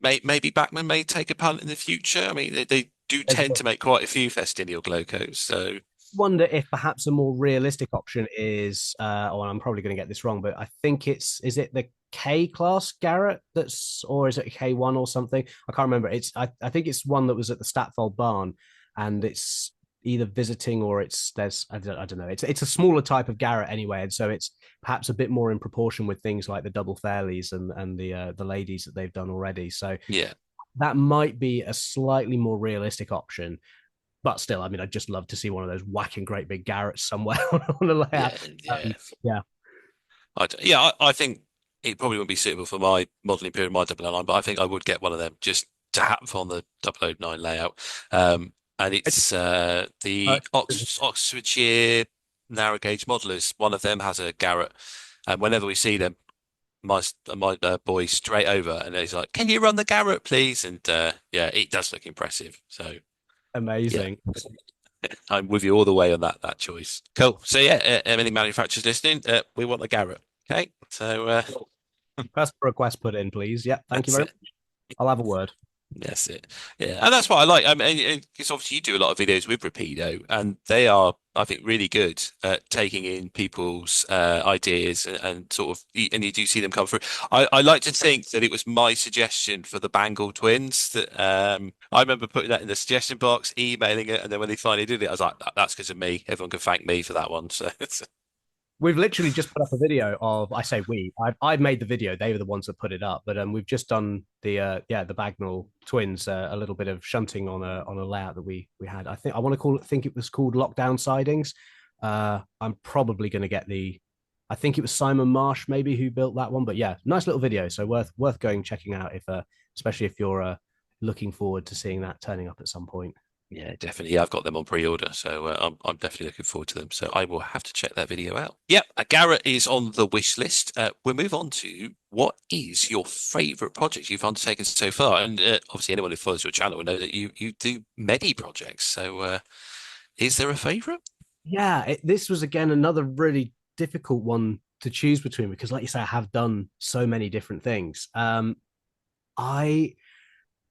maybe Bachmann may take a punt in the future. I mean, they do tend to make quite a few Festiniog locos. So wonder if perhaps a more realistic option is, I'm probably going to get this wrong, but I think is it the K class Garrett or is it a K1 or something? I can't remember. I think it's one that was at the Statfold barn, and it's either visiting or I don't know. It's a smaller type of Garrett anyway, and so it's perhaps a bit more in proportion with things like the double fairleys and the ladies that they've done already. So yeah, that might be a slightly more realistic option. But still, I mean, I'd just love to see one of those whacking great big Garretts somewhere on a layout. Yeah. I think it probably wouldn't be suitable for my modelling period, my 009, but I think I would get one of them just to have on the 009 layout. And it's the Oxfordshire narrow gauge modelers. One of them has a Garrett, and whenever we see them, my boy straight over, and he's like, "Can you run the Garrett, please?" And yeah, it does look impressive. So amazing. I'm with you all the way on that choice. Cool. So yeah, any manufacturers listening, we want the Garrett. Okay, so Request for request put in, please. Yeah, thank you that's very it. much. I'll have a word. That's it. Yeah, and that's what I like. I mean, because obviously you do a lot of videos with Rapido, and they are, I think, really good at taking in people's ideas and sort of, and you do see them come through. I like to think that it was my suggestion for the Bangle twins that I remember putting that in the suggestion box, emailing it, and then when they finally did it, I was like, that's because of me. Everyone can thank me for that one. So We've literally just put up a video of, I say we, I've made the video. They were the ones that put it up, but we've just done the the Bagnall twins, a little bit of shunting on a layout that we had. I think I want to think it was called Lockdown Sidings. I'm probably going to get I think it was Simon Marsh maybe who built that one, but yeah, nice little video. So worth going checking out if especially if you're looking forward to seeing that turning up at some point. yeah, definitely. Yeah, I've got them on pre-order, so I'm definitely looking forward to them. So I will have to check that video out. Yeah, Garrett is on the wish list. We'll move on to what is your favourite project you've undertaken so far, and obviously anyone who follows your channel will know that you do many projects. So is there a favourite? Yeah, this was again another really difficult one to choose between because, like you say, I have done so many different things. I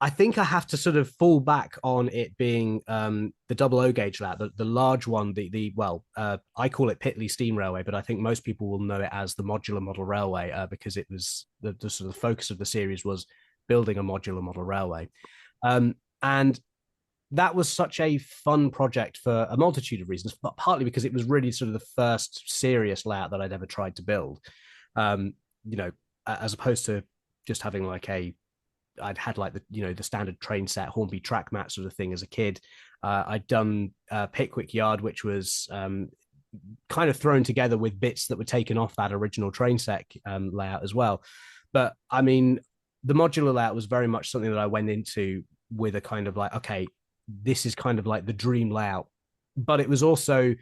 I think I have to sort of fall back on it being the double O gauge lat, the large one, I call it Pitley Steam Railway, but I think most people will know it as the modular model railway because it was the sort of focus of the series was building a modular model railway. And that was such a fun project for a multitude of reasons, but partly because it was really sort of the first serious layout that I'd ever tried to build. You know, as opposed to just having like I'd had like the standard train set Hornby track mat sort of thing as a kid. I'd done Pickwick Yard, which was kind of thrown together with bits that were taken off that original train set layout as well. But I mean, the modular layout was very much something that I went into with a kind of like, okay, this is kind of like the dream layout. But it was also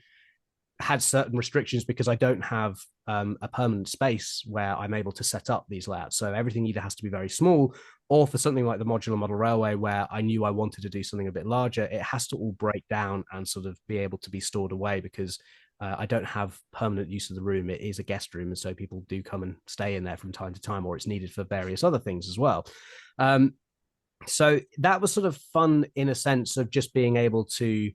had certain restrictions because I don't have a permanent space where I'm able to set up these layouts. So everything either has to be very small, or for something like the modular model railway, where I knew I wanted to do something a bit larger, it has to all break down and sort of be able to be stored away because I don't have permanent use of the room. It is a guest room, and so people do come and stay in there from time to time, or it's needed for various other things as well. So that was sort of fun in a sense of just being able to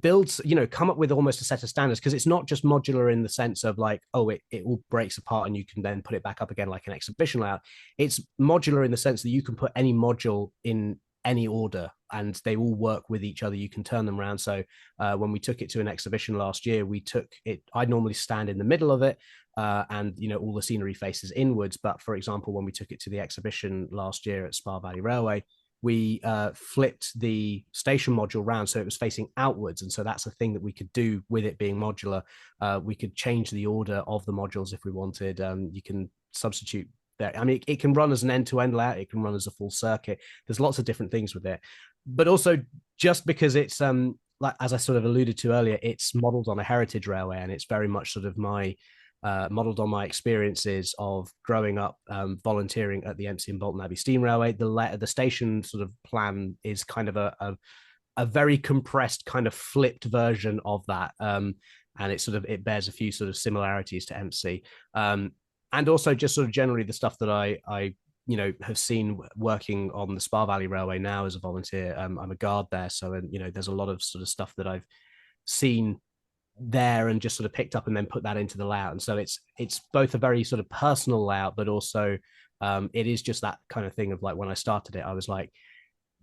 build, come up with almost a set of standards, because it's not just modular in the sense of like, oh, it all breaks apart and you can then put it back up again like an exhibition layout. It's modular in the sense that you can put any module in any order and they all work with each other. You can turn them around. So when we took it to an exhibition last year, we took it, I'd normally stand in the middle of it, and all the scenery faces inwards. But for example, when we took it to the exhibition last year at Spa Valley Railway, we flipped the station module round so it was facing outwards, and so that's a thing that we could do with it being modular. We could change the order of the modules if we wanted. You can substitute that. I mean, it can run as an end-to-end layout, it can run as a full circuit. There's lots of different things with it, but also just because it's like, as I sort of alluded to earlier, it's modeled on a heritage railway, and it's very much sort of my modeled on my experiences of growing up volunteering at the MC and Bolton Abbey Steam Railway. The station sort of plan is kind of a very compressed, kind of flipped version of that, and it bears a few sort of similarities to MC, and also just sort of generally the stuff that I have seen working on the Spa Valley Railway now as a volunteer. I'm a guard there, so there's a lot of sort of stuff that I've seen there and just sort of picked up and then put that into the layout. And so it's both a very sort of personal layout, but also it is just that kind of thing of like, when I started it, I was like,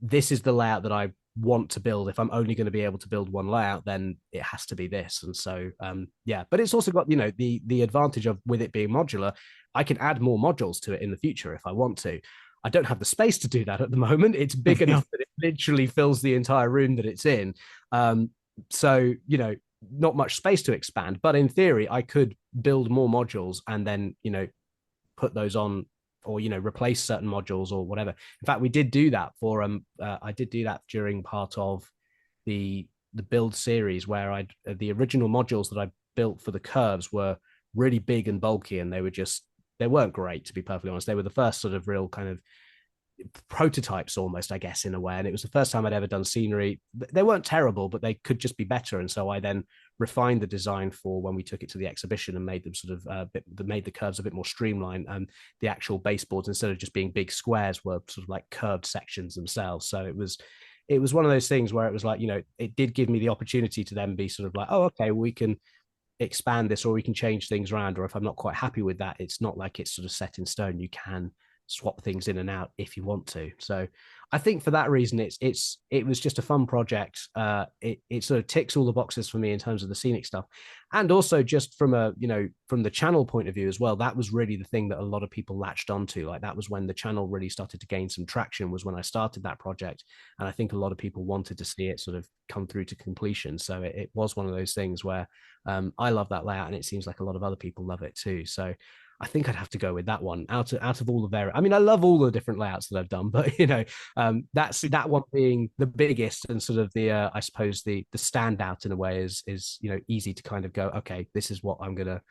this is the layout that I want to build. If I'm only going to be able to build one layout, then it has to be this. And so but it's also got the advantage of, with it being modular, I can add more modules to it in the future if I want to. I don't have the space to do that at the moment. It's big enough that it literally fills the entire room that it's in. So not much space to expand, but in theory I could build more modules and then put those on, or replace certain modules or whatever. In fact, we did do that for I did do that during part of the build series, where the original modules that I built for the curves were really big and bulky, and they weren't great, to be perfectly honest. They were the first sort of real kind of prototypes almost, I guess, in a way. And it was the first time I'd ever done scenery. They weren't terrible, but they could just be better. And so I then refined the design for when we took it to the exhibition and made them sort of made the curves a bit more streamlined. And the actual baseboards, instead of just being big squares, were sort of like curved sections themselves. So it was one of those things where it was like, it did give me the opportunity to then be sort of like, oh, okay, we can expand this, or we can change things around, or if I'm not quite happy with that, it's not like it's sort of set in stone. You can swap things in and out if you want to. So I think for that reason, it was just a fun project. It sort of ticks all the boxes for me in terms of the scenic stuff, and also just from from the channel point of view as well. That was really the thing that a lot of people latched onto. Like that was when the channel really started to gain some traction, was when I started that project, and I think a lot of people wanted to see it sort of come through to completion. So it was one of those things where I love that layout, and it seems like a lot of other people love it too. So I think I'd have to go with that one out of all the various. I mean, I love all the different layouts that I've done, but that's that one being the biggest and sort of the I suppose the standout in a way is easy to kind of go, okay, this is what I'm gonna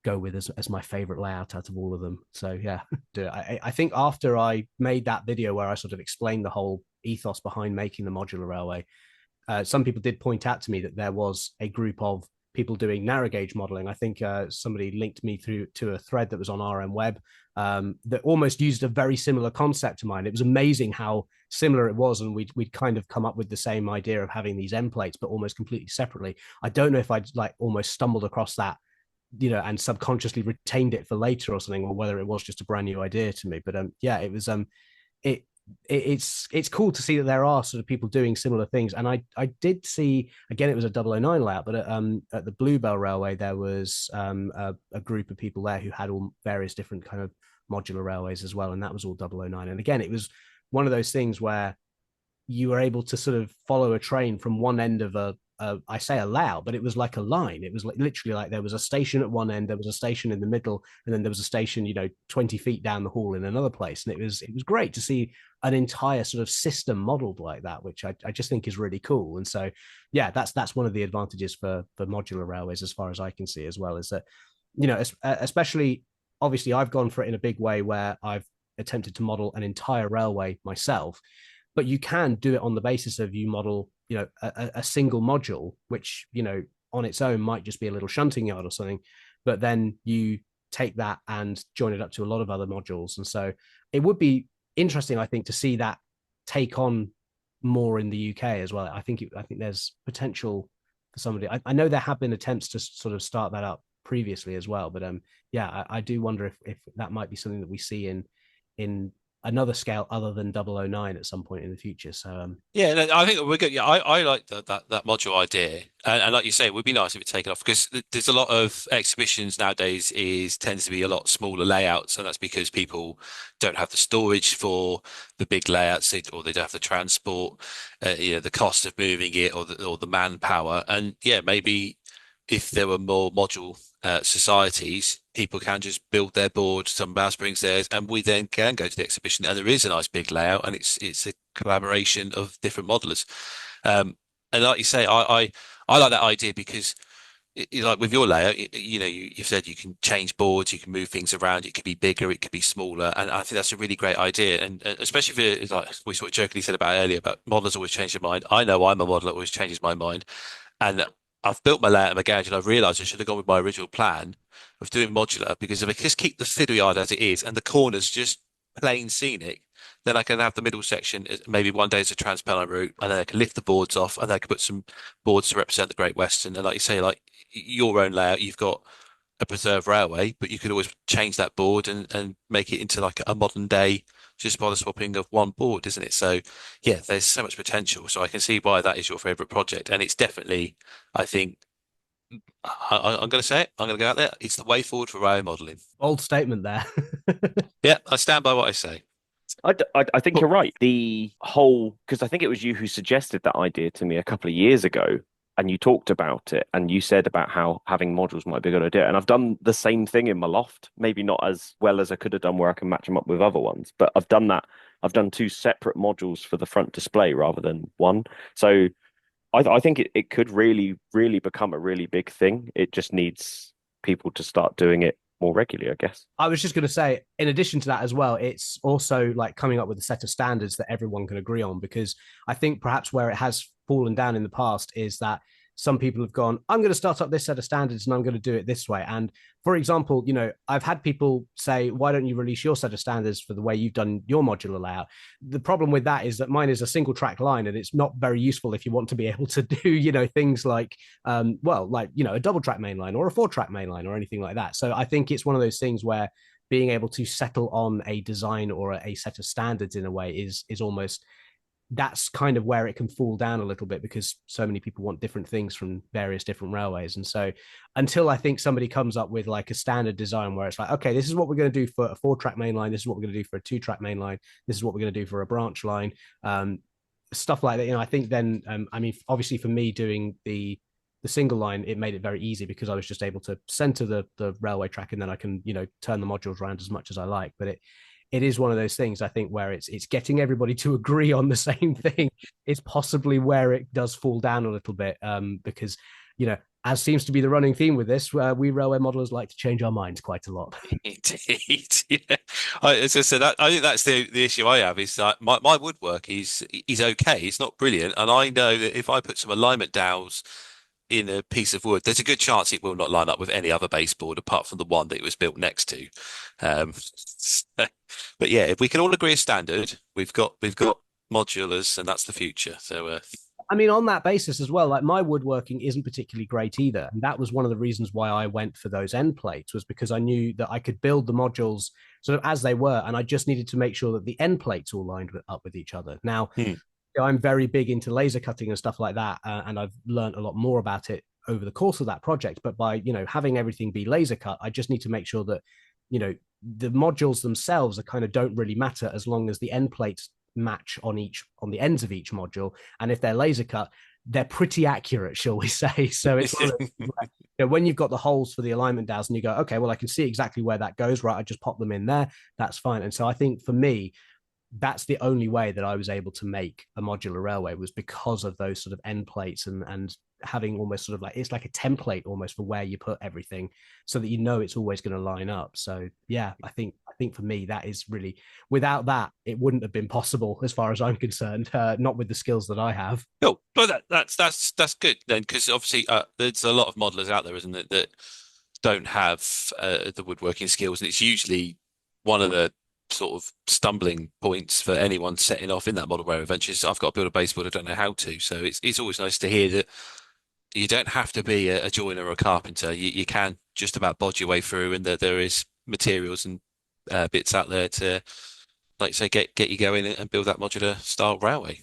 go with as my favorite layout out of all of them. So yeah, I think after I made that video where I sort of explained the whole ethos behind making the modular railway, some people did point out to me that there was a group of people doing narrow gauge modeling. I think somebody linked me through to a thread that was on RM Web that almost used a very similar concept to mine. It was amazing how similar it was, and we'd kind of come up with the same idea of having these end plates, but almost completely separately. I don't know if I'd like almost stumbled across that, and subconsciously retained it for later or something, or whether it was just a brand new idea to me. But yeah, it was it it's cool to see that there are sort of people doing similar things. And I did see, again, it was a 009 layout, but at the Bluebell Railway there was a group of people there who had all various different kind of modular railways as well, and that was all 009. And again, it was one of those things where you were able to sort of follow a train from one end of I say a layout, but it was like a line. It was like literally like there was a station at one end, there was a station in the middle, and then there was a station, 20 feet down the hall in another place. And it was great to see an entire sort of system modeled like that, which I just think is really cool. And so, yeah, that's one of the advantages for modular railways, as far as I can see as well, is that, especially obviously I've gone for it in a big way where I've attempted to model an entire railway myself, but you can do it on the basis of you model a single module, which on its own might just be a little shunting yard or something, but then you take that and join it up to a lot of other modules. And so it would be interesting, I think, to see that take on more in the UK as well. I think there's potential for somebody. I know there have been attempts to sort of start that up previously as well, but yeah, I do wonder if that might be something that we see in another scale other than 009 at some point in the future. So yeah, no, I think we're good. Yeah, I like that module idea, and like you say, it would be nice if it's taken off, because there's a lot of exhibitions nowadays tends to be a lot smaller layouts, and that's because people don't have the storage for the big layouts, or they don't have the transport, the cost of moving it, or the manpower. And yeah, maybe if there were more module societies, people can just build their board, somebody else brings theirs, and we then can go to the exhibition, and there is a nice big layout, and it's a collaboration of different modelers. And like you say, I like that idea, because like with your layout, you've said you can change boards, you can move things around, it could be bigger, it could be smaller, and I think that's a really great idea. And especially if it's like we sort of jokingly said about earlier, about modelers always change their mind. I know I'm a modeler that always changes my mind, and I've built my layout in my garage, and I've realised I should have gone with my original plan of doing modular, because if I just keep the fiddle yard as it is and the corners just plain scenic, then I can have the middle section maybe one day as a transparent route, and then I can lift the boards off, and then I can put some boards to represent the Great Western. And like you say, like your own layout, you've got a preserved railway, but you could always change that board and make it into like a modern day just by the swapping of one board, isn't it? So yeah, there's so much potential. So I can see why that is your favorite project. And it's definitely, I think, I'm going to say it, I'm going to go out there. It's the way forward for rail modeling. Bold statement there. Yeah, I stand by what I say. I think you're right. The whole, because I think it was you who suggested that idea to me a couple of years ago, and you talked about it, and you said about how having modules might be a good idea. And I've done the same thing in my loft, maybe not as well as I could have done where I can match them up with other ones, but I've done that. I've done two separate modules for the front display rather than one. So I think it could really, really become a really big thing. It just needs people to start doing it more regularly, I guess. I was just going to say, in addition to that as well, it's also like coming up with a set of standards that everyone can agree on, because I think perhaps where it has fallen down in the past is that some people have gone, I'm going to start up this set of standards and I'm going to do it this way. And for example, I've had people say, why don't you release your set of standards for the way you've done your modular layout? The problem with that is that mine is a single track line, and it's not very useful if you want to be able to do, things like, a double track main line or a 4-track main line or anything like that. So I think it's one of those things where being able to settle on a design or a set of standards in a way is almost, that's kind of where it can fall down a little bit, because so many people want different things from various different railways. And so until I think somebody comes up with like a standard design where it's like, okay, this is what we're going to do for a 4-track main line, this is what we're going to do for a 2-track main line, this is what we're going to do for a branch line, stuff like that, I think then obviously for me doing the single line, it made it very easy because I was just able to center the railway track, and then I can turn the modules around as much as I like. But it is one of those things, I think, where it's getting everybody to agree on the same thing is possibly where it does fall down a little bit, because as seems to be the running theme with this, we railway modelers like to change our minds quite a lot. Indeed, yeah. As I said, I think that's the issue I have, is that my woodwork is okay. It's not brilliant, and I know that if I put some alignment dowels in a piece of wood, there's a good chance it will not line up with any other baseboard apart from the one that it was built next to. But yeah, if we can all agree a standard, we've got modulars, and that's the future. So on that basis as well, like my woodworking isn't particularly great either. And that was one of the reasons why I went for those end plates, was because I knew that I could build the modules sort of as they were. And I just needed to make sure that the end plates all lined up with each other. Now, I'm very big into laser cutting and stuff like that. And I've learned a lot more about it over the course of that project. But by, having everything be laser cut, I just need to make sure that, the modules themselves are kind of don't really matter as long as the end plates match on the ends of each module. And if they're laser cut, they're pretty accurate, shall we say. So it's when you've got the holes for the alignment dowels and you go, okay, well, I can see exactly where that goes, right? I just pop them in there. That's fine. And so I think for me, that's the only way that I was able to make a modular railway, was because of those sort of end plates and having almost sort of like, it's like a template almost for where you put everything, so that it's always going to line up. So yeah, I think for me, that is really, without that, it wouldn't have been possible as far as I'm concerned, not with the skills that I have. no, but that's good then, because obviously there's a lot of modelers out there, isn't it, that don't have the woodworking skills, and it's usually one of the sort of stumbling points for anyone setting off in that model railway adventure. I've got to build a baseboard, I don't know how to. So it's always nice to hear that you don't have to be a joiner or a carpenter. You can just about bodge your way through, and that there is materials and bits out there to, like say, get you going and build that modular style railway.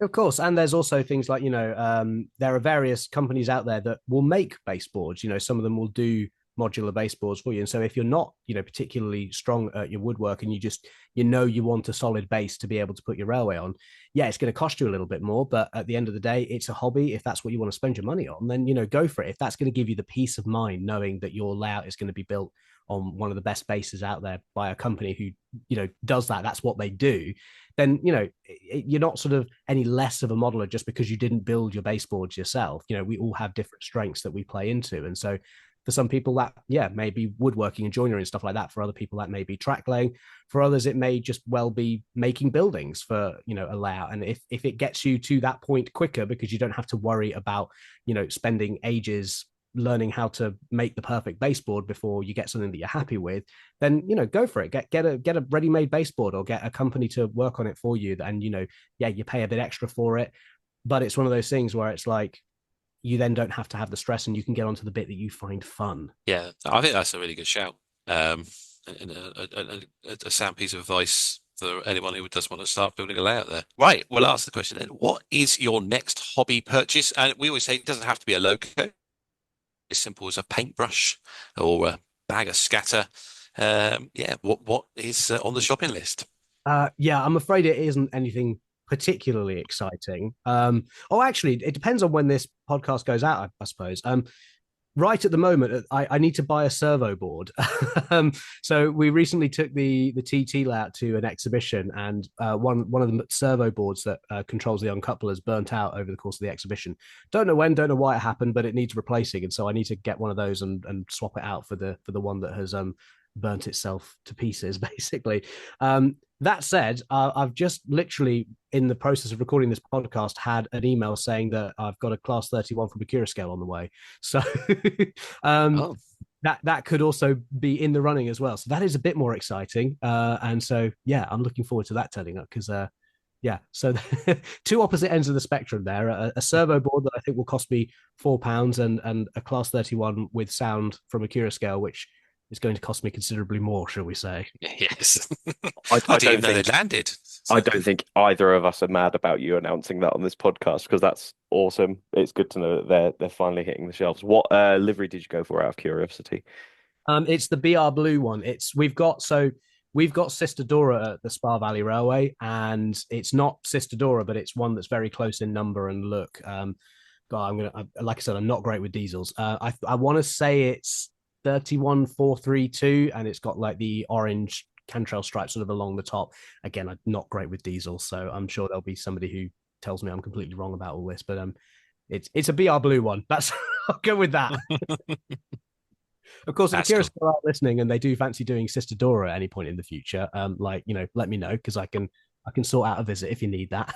Of course, and there's also things like there are various companies out there that will make baseboards. Some of them will do modular baseboards for you. And so if you're not, particularly strong at your woodwork, and you want a solid base to be able to put your railway on, yeah, it's going to cost you a little bit more. But at the end of the day, it's a hobby. If that's what you want to spend your money on, then, go for it. If that's going to give you the peace of mind knowing that your layout is going to be built on one of the best bases out there by a company who, does that's what they do, then, you're not sort of any less of a modeler just because you didn't build your baseboards yourself. We all have different strengths that we play into. And so for some people that, may be woodworking and joinery and stuff like that. For other people, that may be track laying. For others, it may just well be making buildings for, a layout. And if it gets you to that point quicker, because you don't have to worry about, spending ages learning how to make the perfect baseboard before you get something that you're happy with, then, go for it. Get a ready-made baseboard, or get a company to work on it for you. And, you pay a bit extra for it. But it's one of those things where it's like, you then don't have to have the stress, and you can get onto the bit that you find fun. Yeah, I think that's a really good shout. And a sound piece of advice for anyone who does want to start building a layout there. Right, we'll ask the question then. What is your next hobby purchase? And we always say it doesn't have to be a logo. As simple as a paintbrush or a bag of scatter. What is on the shopping list? I'm afraid it isn't anything particularly exciting. Actually, it depends on when this podcast goes out, I suppose. right at the moment, I need to buy a servo board. So we recently took the TT layout to an exhibition, and one of the servo boards that controls the uncouplers burnt out over the course of the exhibition. Don't know when, don't know why it happened, but it needs replacing, and so I need to get one of those and swap it out for the one that has burnt itself to pieces, basically. That said, I've just literally, in the process of recording this podcast, had an email saying that I've got a Class 31 from Acura scale on the way. So Oh, that could also be in the running as well. So that is a bit more exciting. And so, yeah, I'm looking forward to that turning up because, yeah, so two opposite ends of the spectrum there. A servo board that I think will cost me £4 and a Class 31 with sound from Acura scale, which is going to cost me considerably more, shall we say. yes. I I didn't don't even know think they'd landed. I So, don't think either of us are mad about you announcing that on this podcast because that's awesome. It's good to know that they're finally hitting the shelves. What livery did you go for out of curiosity? It's the BR Blue one. We've got Sister Dora at the Spa Valley Railway, and it's not Sister Dora, but it's one that's very close in number and look. God, like I said, I'm not great with diesels. I want to say it's 31432, and it's got like the orange cantrell stripe sort of along the top. Again, I'm not great with diesels, so I'm sure there'll be somebody who tells me I'm completely wrong about all this. But it's a BR Blue one. That's I'll go with that. Of course, if that's Akira cool. still are listening and they do fancy doing Sister Dora at any point in the future, let me know because I can sort out a visit if you need that.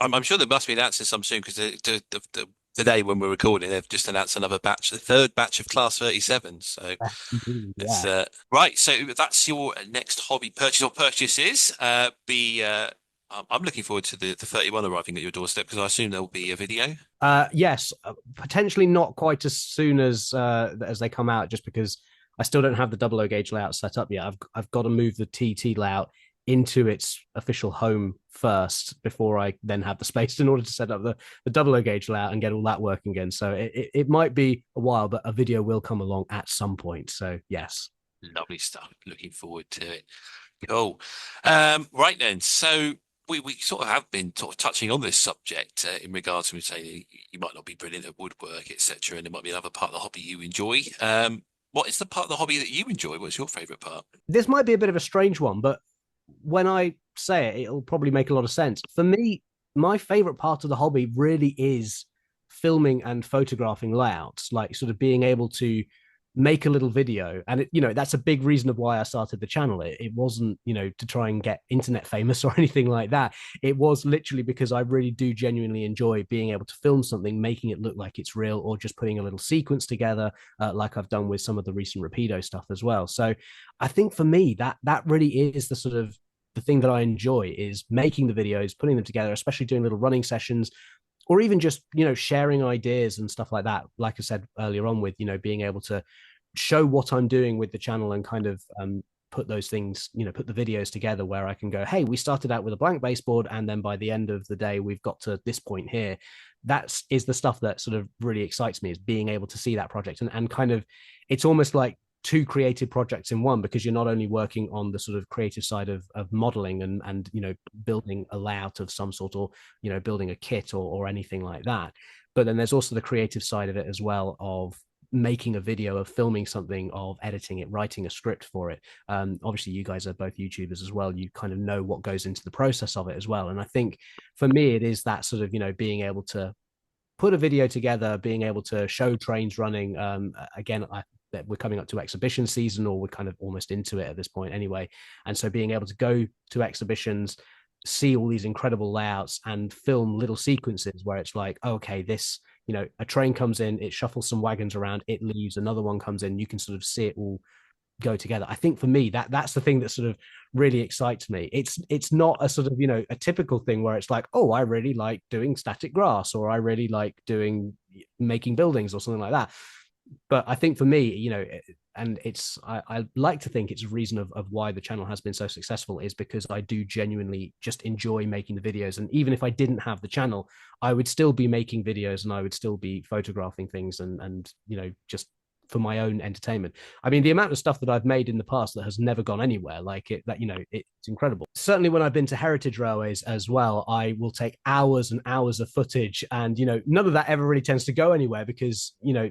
I'm sure there must be an answer some soon because the day when we're recording, they've just announced another batch, the third batch of Class 37. So it's Yeah. right. So that's your next hobby purchase or purchases. I'm looking forward to the 31 arriving at your doorstep because I assume there'll be a video. Yes, potentially not quite as soon as they come out, just because I still don't have the double O gauge layout set up yet. I've got to move the TT layout into its official home first before I then have the space in order to set up the double O gauge layout and get all that working again. So it might be a while, but a video will come along at some point. So yes. Lovely stuff. Looking forward to it. Cool. Right then. So we sort of have been sort of touching on this subject in regards to saying you might not be brilliant at woodwork, etc., and there might be another part of the hobby you enjoy. What is the part of the hobby that you enjoy? What's your favourite part? This might be a bit of a strange one, but when I say it, it'll probably make a lot of sense. For me, my favorite part of the hobby really is filming and photographing layouts, like sort of being able to make a little video. And that's a big reason of why I started the channel. It wasn't, to try and get internet famous or anything like that. It was literally because I really do genuinely enjoy being able to film something, making it look like it's real, or just putting a little sequence together, like I've done with some of the recent Rapido stuff as well. So I think for me, that really is the sort of the thing that I enjoy, is making the videos, putting them together, especially doing little running sessions, or even just sharing ideas and stuff like that. Like I said earlier on, with being able to show what I'm doing with the channel and kind of put those things, put the videos together where I can go, hey, we started out with a blank baseboard, and then by the end of the day we've got to this point here. That is the stuff that sort of really excites me, is being able to see that project and kind of, it's almost like two creative projects in one, because you're not only working on the sort of creative side of modeling and building a layout of some sort, or building a kit or anything like that, but then there's also the creative side of it as well, of making a video, of filming something, of editing it, writing a script for it. Obviously you guys are both YouTubers as well, you kind of know what goes into the process of it as well. And I think for me it is that sort of being able to put a video together, being able to show trains running. Again, that we're coming up to exhibition season, or we're kind of almost into it at this point anyway. And so being able to go to exhibitions, see all these incredible layouts, and film little sequences where it's like, okay, this, a train comes in, it shuffles some wagons around, it leaves, another one comes in, you can sort of see it all go together. I think for me that's the thing that sort of really excites me. It's not a sort of a typical thing where it's like, oh, I really like doing static grass, or I really like making buildings or something like that. But I think for me, and I like to think it's a reason of why the channel has been so successful, is because I do genuinely just enjoy making the videos. And even if I didn't have the channel, I would still be making videos, and I would still be photographing things and just for my own entertainment. I mean, the amount of stuff that I've made in the past that has never gone anywhere, like it, that, you know, it's incredible. Certainly when I've been to heritage railways as well, I will take hours and hours of footage, and, you know, none of that ever really tends to go anywhere because, you know,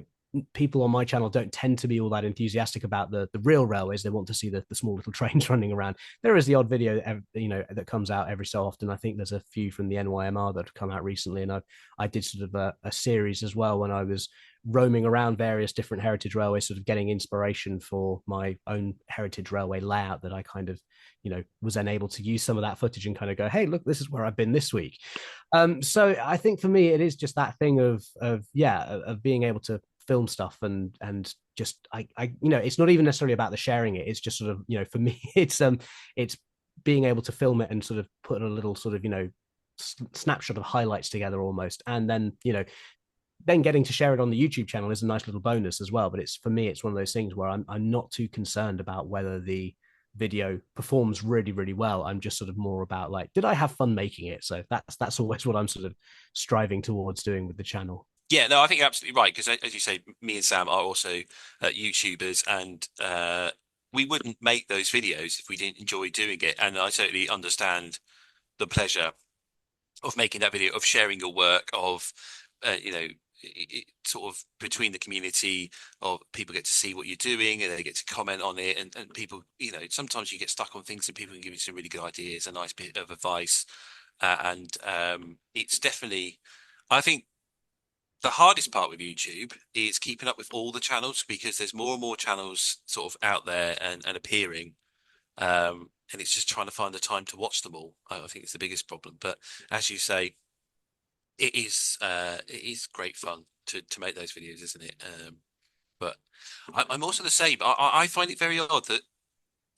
people on my channel don't tend to be all that enthusiastic about the real railways. They want to see the small little trains running around. There is the odd video, you know, that comes out every so often. I think there's a few from the NYMR that have come out recently, and I did sort of a series as well when I was roaming around various different heritage railways, sort of getting inspiration for my own heritage railway layout, that I kind of, you know, was then able to use some of that footage and kind of go, hey, look, this is where I've been this week. So I think for me, it is just that thing of being able to film stuff and just I you know, it's not even necessarily about the sharing it. It's just sort of, you know, for me, it's being able to film it and sort of put a little sort of, you know, snapshot of highlights together almost, and then, you know, then getting to share it on the YouTube channel is a nice little bonus as well. But it's, for me, it's one of those things where I'm not too concerned about whether the video performs really, really well. I'm just sort of more about like, did I have fun making it? So that's always what I'm sort of striving towards doing with the channel. Yeah, no, I think you're absolutely right, because as you say, me and Sam are also YouTubers, and we wouldn't make those videos if we didn't enjoy doing it. And I totally understand the pleasure of making that video, of sharing your work, of you know, sort of between the community, of people get to see what you're doing and they get to comment on it, and people, you know, sometimes you get stuck on things and people can give you some really good ideas, a nice bit of advice, and it's definitely, I think, the hardest part with YouTube is keeping up with all the channels, because there's more and more channels sort of out there and appearing. And it's just trying to find the time to watch them all. I think it's the biggest problem. But as you say, it is great fun to make those videos, isn't it? But I'm also the same. I find it very odd that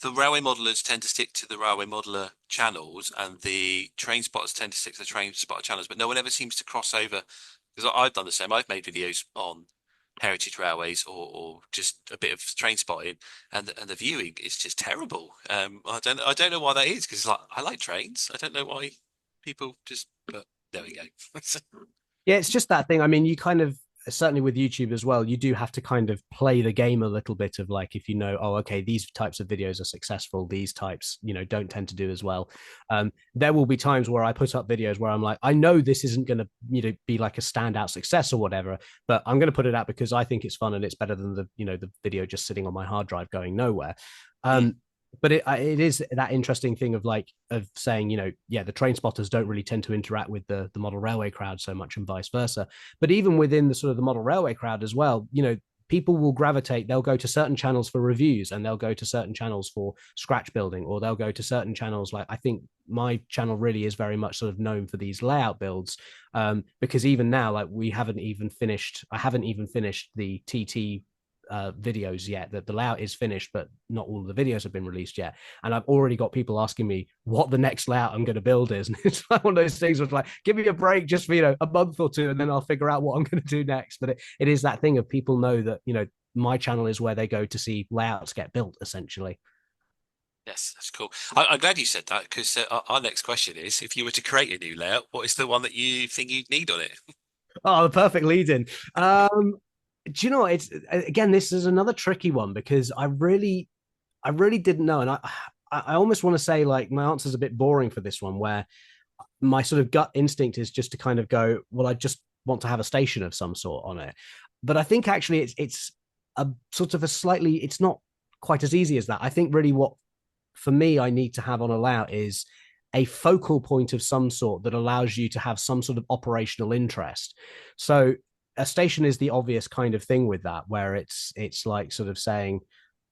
the railway modelers tend to stick to the railway modeler channels, and the train spotters tend to stick to the train spotter channels, but no one ever seems to cross over. Because I've done the same. I've made videos on heritage railways or just a bit of train spotting, and the viewing is just terrible. I don't know why that is, because like, I like trains. I don't know why people just. But there we go. Yeah, it's just that thing. I mean, you kind of, certainly with YouTube as well, you do have to kind of play the game a little bit of like, if you know, oh, okay, these types of videos are successful, these types, you know, don't tend to do as well. There will be times where I put up videos where I'm like, I know this isn't going to, you know, be like a standout success or whatever, but I'm going to put it out because I think it's fun and it's better than the, you know, the video just sitting on my hard drive going nowhere. But it is that interesting thing of like, of saying, you know, yeah, the train spotters don't really tend to interact with the model railway crowd so much, and vice versa. But even within the sort of the model railway crowd as well, you know, people will gravitate. They'll go to certain channels for reviews, and they'll go to certain channels for scratch building, or they'll go to certain channels. Like, I think my channel really is very much sort of known for these layout builds, because even now, like, I haven't even finished the TT videos yet. That the layout is finished, but not all of the videos have been released yet, and I've already got people asking me what the next layout I'm going to build is. And it's like one of those things where it's like, give me a break just for, you know, a month or two, and then I'll figure out what I'm going to do next. But it is that thing of people know that, you know, my channel is where they go to see layouts get built, essentially. Yes, that's cool. I'm glad you said that, because our next question is, if you were to create a new layout, what is the one that you think you'd need on it? Oh, the perfect lead in. Do you know, it's, again, this is another tricky one, because I really didn't know. And I almost want to say, like, my answer is a bit boring for this one, where my sort of gut instinct is just to kind of go, well, I just want to have a station of some sort on it. But I think actually it's a sort of a slightly, it's not quite as easy as that. I think really what, for me, I need to have on a layout is a focal point of some sort that allows you to have some sort of operational interest. So a station is the obvious kind of thing with that, where it's like sort of saying,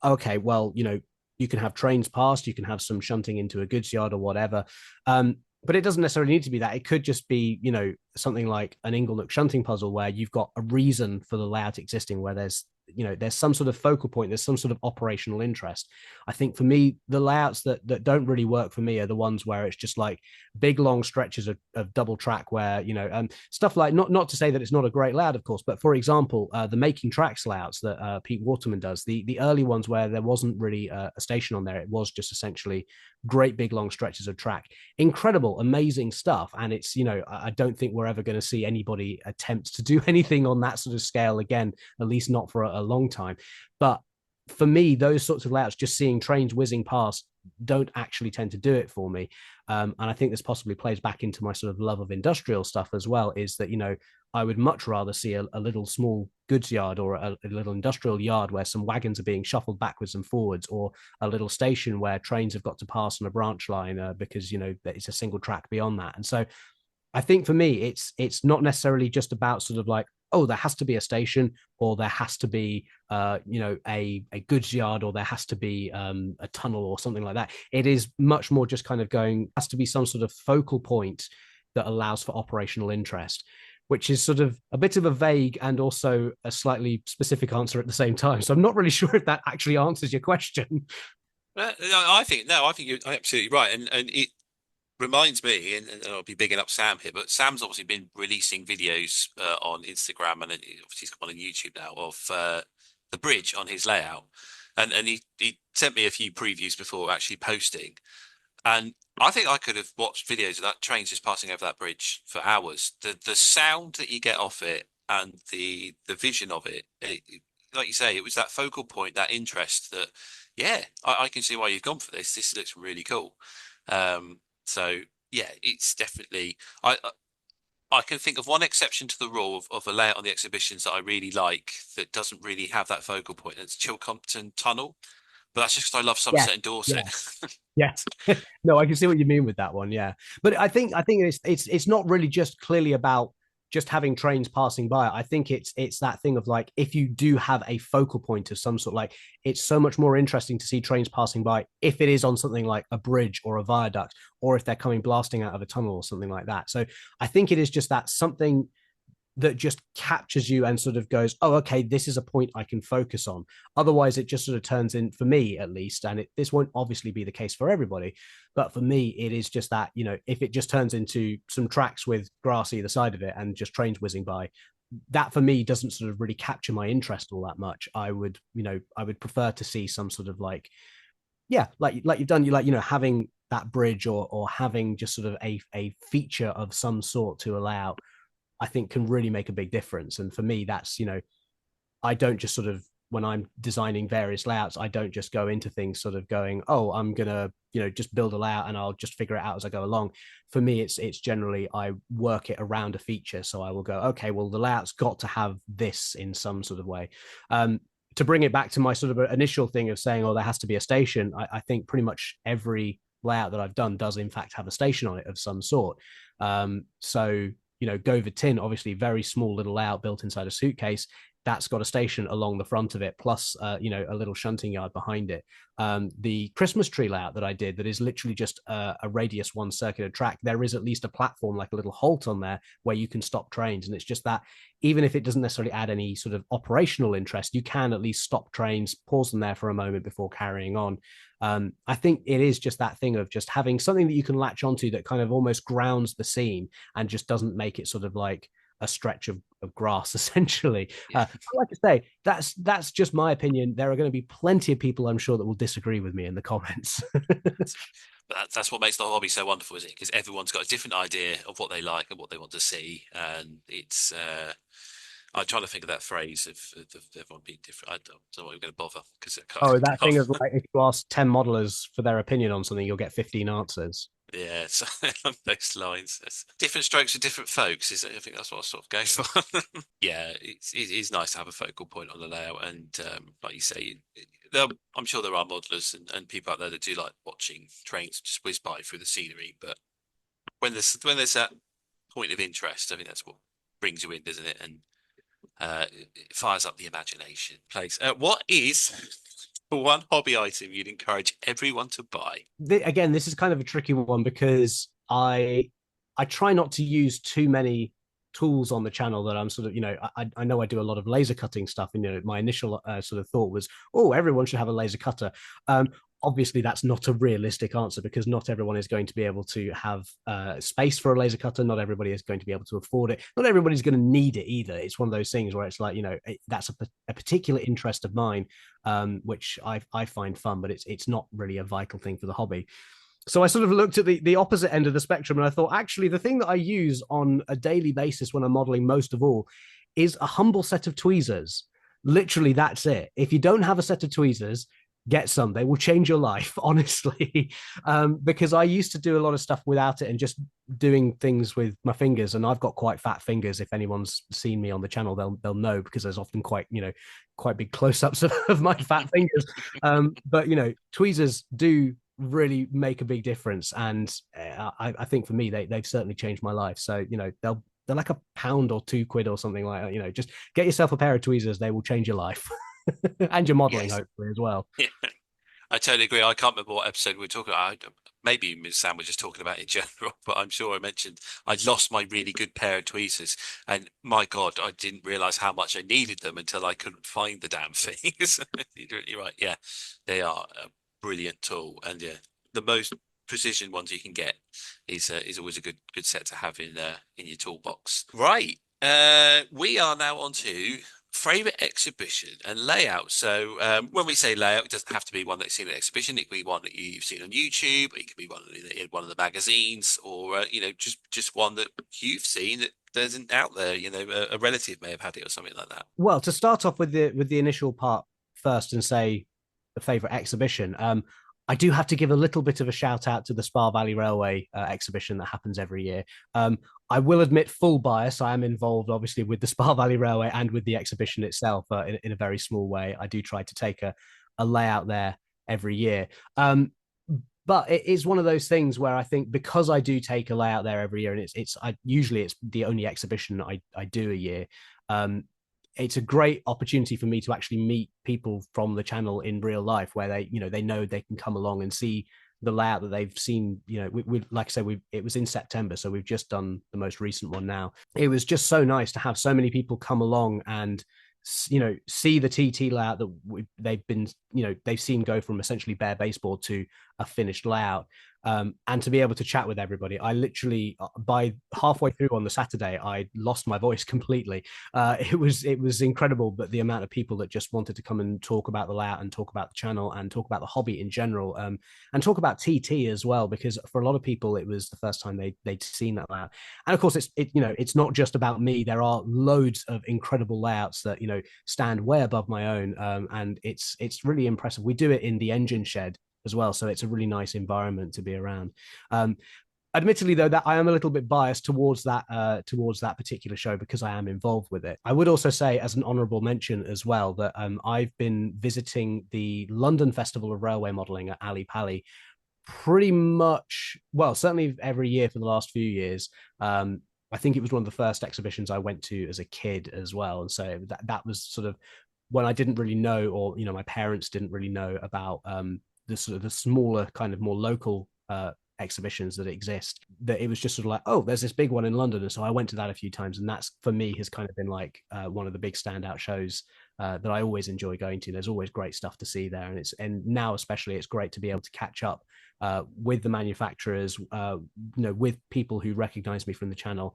okay, well, you know, you can have trains past, you can have some shunting into a goods yard or whatever. But it doesn't necessarily need to be that. It could just be, you know, something like an Inglenook shunting puzzle, where you've got a reason for the layout existing, where there's, you know, there's some sort of focal point, there's some sort of operational interest. I think for me, the layouts that don't really work for me are the ones where it's just like big long stretches of double track, where, you know, stuff like, not to say that it's not a great layout, of course, but for example, the Making Tracks layouts that Pete Waterman does, the early ones where there wasn't really a station on there, it was just essentially great big long stretches of track, incredible, amazing stuff. And it's, you know, I don't think we're ever going to see anybody attempt to do anything on that sort of scale again, at least not for a long time. But for me, those sorts of layouts, just seeing trains whizzing past, don't actually tend to do it for me. And I think this possibly plays back into my sort of love of industrial stuff as well, is that, I would much rather see a little small goods yard or a little industrial yard where some wagons are being shuffled backwards and forwards, or a little station where trains have got to pass on a branch line because, it's a single track beyond that. And so I think for me, it's not necessarily just about sort of like, oh, there has to be a station, or there has to be, a goods yard, or there has to be a tunnel or something like that. It is much more just kind of going, has to be some sort of focal point that allows for operational interest, which is sort of a bit of a vague and also a slightly specific answer at the same time. So I'm not really sure if that actually answers your question. I think you're absolutely right, and it reminds me, and I'll be bigging up Sam here, but Sam's obviously been releasing videos on Instagram, and obviously he's got one on YouTube now of the bridge on his layout, and he sent me a few previews before actually posting, and I think I could have watched videos of that trains just passing over that bridge for hours. The sound that you get off it and the vision of it, like you say, it was that focal point, that interest that, yeah, I can see why you've gone for this. This looks really cool. So yeah, it's definitely, I can think of one exception to the rule of a layout on the exhibitions that I really like that doesn't really have that focal point. It's Chilcompton Tunnel, but that's just because I love Somerset and Dorset. Yes. No, I can see what you mean with that one. Yeah, but I think it's not really just clearly about just having trains passing by. I think it's that thing of like, if you do have a focal point of some sort, like, it's so much more interesting to see trains passing by if it is on something like a bridge or a viaduct, or if they're coming blasting out of a tunnel or something like that. So I think it is just that something that just captures you and sort of goes, oh, okay, this is a point I can focus on. Otherwise, it just sort of turns in, for me at least, and this won't obviously be the case for everybody, but for me, it is just that, if it just turns into some tracks with grass either side of it and just trains whizzing by, that for me doesn't sort of really capture my interest all that much. I would prefer to see some sort of like, yeah, like you've done, having that bridge or having just sort of a feature of some sort to allow, I think can really make a big difference. And for me, that's, I don't just sort of, when I'm designing various layouts, I don't just go into things sort of going, oh, I'm going to, just build a layout and I'll just figure it out as I go along. For me, it's generally, I work it around a feature. So I will go, okay, well, the layout's got to have this in some sort of way. To bring it back to my sort of initial thing of saying, oh, there has to be a station. I think pretty much every layout that I've done does in fact have a station on it of some sort. So, Gover Tin, obviously very small little layout built inside a suitcase. That's got a station along the front of it, plus, a little shunting yard behind it. The Christmas tree layout that I did, that is literally just a radius one circular track, there is at least a platform, like a little halt on there where you can stop trains. And it's just that, even if it doesn't necessarily add any sort of operational interest, you can at least stop trains, pause them there for a moment before carrying on. I think it is just that thing of just having something that you can latch onto that kind of almost grounds the scene and just doesn't make it sort of like a stretch of grass, essentially. Like I say, that's just my opinion. There are going to be plenty of people, I'm sure, that will disagree with me in the comments. But that's what makes the hobby so wonderful, isn't it? Because everyone's got a different idea of what they like and what they want to see, and it's. I'm trying to think of that phrase of everyone being different. I don't know what we're going to bother because that thing of like, if you ask 10 modelers for their opinion on something, you'll get 15 answers. Yeah, so on those lines, different strokes for different folks. I think that's what I was sort of going for. Yeah, it is nice to have a focal point on the layout, and like you say, I'm sure there are modelers and people out there that do like watching trains just whiz by through the scenery. But when there's that point of interest, I think that's what brings you in, doesn't it? And it fires up the imagination. What is the one hobby item you'd encourage everyone to buy? Again, this is kind of a tricky one because I try not to use too many tools on the channel that I'm sort of, I know I do a lot of laser cutting stuff, and my initial sort of thought was, oh, everyone should have a laser cutter. Obviously, that's not a realistic answer because not everyone is going to be able to have space for a laser cutter. Not everybody is going to be able to afford it. Not everybody's going to need it either. It's one of those things where it's like, that's a particular interest of mine, which I find fun, but it's not really a vital thing for the hobby. So I sort of looked at the opposite end of the spectrum, and I thought, actually, the thing that I use on a daily basis when I'm modeling most of all is a humble set of tweezers Literally, that's it. If you don't have a set of tweezers, get some. They will change your life, honestly. Because I used to do a lot of stuff without it and just doing things with my fingers, and I've got quite fat fingers. If anyone's seen me on the channel, they'll know, because there's often quite big close-ups of my fat fingers. But tweezers do really make a big difference, and I think for me they've certainly changed my life. So they're like £1 or £2 or something like that. Just get yourself a pair of tweezers; they will change your life. And your modeling, Yes. hopefully, as well. Yeah, I totally agree. I can't remember what episode we were talking about. Maybe Ms. Sam was just talking about it in general, but I'm sure I mentioned I'd lost my really good pair of tweezers, and my God, I didn't realize how much I needed them until I couldn't find the damn things. You're right. Yeah, they are a brilliant tool, and yeah, the most precision ones you can get is always a good set to have in your toolbox. Right. We are now on to favorite exhibition and layout. So when we say layout, it doesn't have to be one that's seen at an exhibition. It can be one that you've seen on YouTube. It can be one in one of the magazines, or just one that you've seen that isn't out there. A relative may have had it or something like that. Well, to start off with the initial part first and say the favorite exhibition, I do have to give a little bit of a shout out to the Spa Valley Railway exhibition that happens every year. I will admit full bias. I am involved, obviously, with the Spa Valley Railway and with the exhibition itself in a very small way. I do try to take a layout there every year. But it is one of those things where I think, because I do take a layout there every year, and usually it's the only exhibition I do a year. It's a great opportunity for me to actually meet people from the channel in real life, where they know they can come along and see the layout that they've seen. We like I said, it was in September, so we've just done the most recent one now. It was just so nice to have so many people come along and see the TT layout that they've seen go from essentially bare baseboard to a finished layout. And to be able to chat with everybody. I literally, by halfway through on the Saturday, I lost my voice completely. It was incredible, but the amount of people that just wanted to come and talk about the layout and talk about the channel and talk about the hobby in general, and talk about TT as well, because for a lot of people it was the first time they'd seen that layout. And of course, it's not just about me. There are loads of incredible layouts that stand way above my own, and it's really impressive. We do it in the engine shed as well, so it's a really nice environment to be around. Admittedly, though, that I am a little bit biased towards that particular show, because I am involved with it. I would also say, as an honourable mention as well, that I've been visiting the London Festival of Railway Modelling at Ali Pali pretty much, well, certainly every year for the last few years. I think it was one of the first exhibitions I went to as a kid as well, and so that was sort of when I didn't really know, or my parents didn't really know about the sort of the smaller, kind of more local exhibitions that exist. That it was just sort of like, oh, there's this big one in London, and so I went to that a few times, and that's, for me, has kind of been like one of the big standout shows that I always enjoy going to. There's always great stuff to see there, and now especially it's great to be able to catch up with the manufacturers, with people who recognize me from the channel.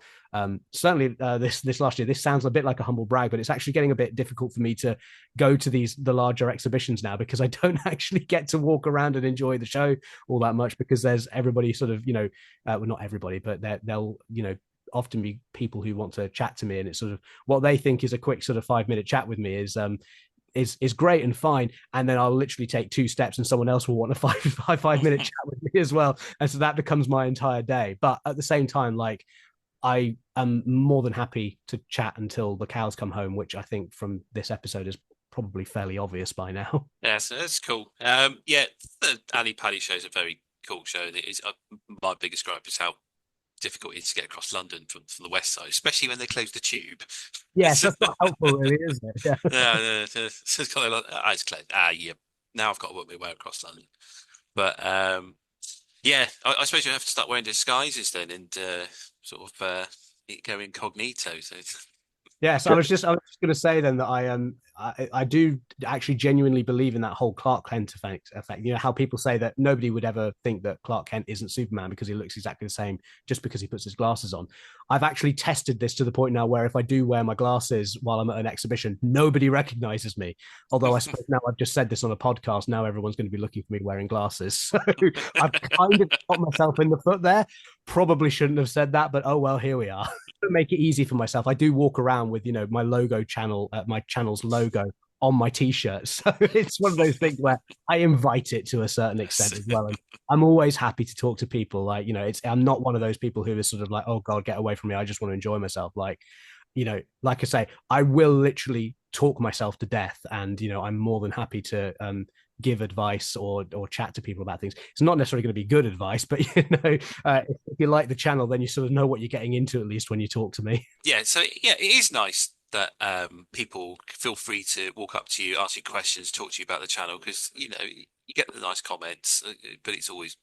Certainly this last year, this sounds a bit like a humble brag, but it's actually getting a bit difficult for me to go to the larger exhibitions now, because I don't actually get to walk around and enjoy the show all that much, because there's everybody sort of, well, not everybody, but they'll often be people who want to chat to me, and it's sort of what they think is a quick sort of 5-minute chat with me is great and fine, and then I'll literally take 2 steps and someone else will want a 5-minute chat with me as well, and so that becomes my entire day. But at the same time, like, I am more than happy to chat until the cows come home, which I think from this episode is probably fairly obvious by now. Yes, that's cool. Yeah, the Ali Pali show is a very cool show. It is my biggest gripe is how difficult it is to get across London from the west side, especially when they close the tube. Yes, that's not helpful, really, is it? Yeah. Yeah, it's kind of like, it's closed. Yeah. Now I've got to work my way across London. But yeah, I suppose you have to start wearing disguises then, and sort of go incognito. So Yeah, so I was just going to say then that I do actually genuinely believe in that whole Clark Kent effect. How people say that nobody would ever think that Clark Kent isn't Superman because he looks exactly the same just because he puts his glasses on. I've actually tested this to the point now where if I do wear my glasses while I'm at an exhibition, nobody recognizes me. Although I suppose now I've just said this on a podcast, now everyone's going to be looking for me wearing glasses. So I've kind of got myself in the foot there. Probably shouldn't have said that, but oh well, here we are. To make it easy for myself, I do walk around with my logo channel, my channel's logo on my t-shirt. So it's one of those things where I invite it to a certain extent as well. And I'm always happy to talk to people. Like, I'm not one of those people who is sort of like, oh God, get away from me. I just want to enjoy myself. Like, like I say, I will literally talk myself to death. And, I'm more than happy to give advice or chat to people about things. It's not necessarily going to be good advice, but if you like the channel, then you sort of know what you're getting into, at least when you talk to me. Yeah, so yeah, it is nice that people feel free to walk up to you, ask you questions, talk to you about the channel, because you get the nice comments, but it's always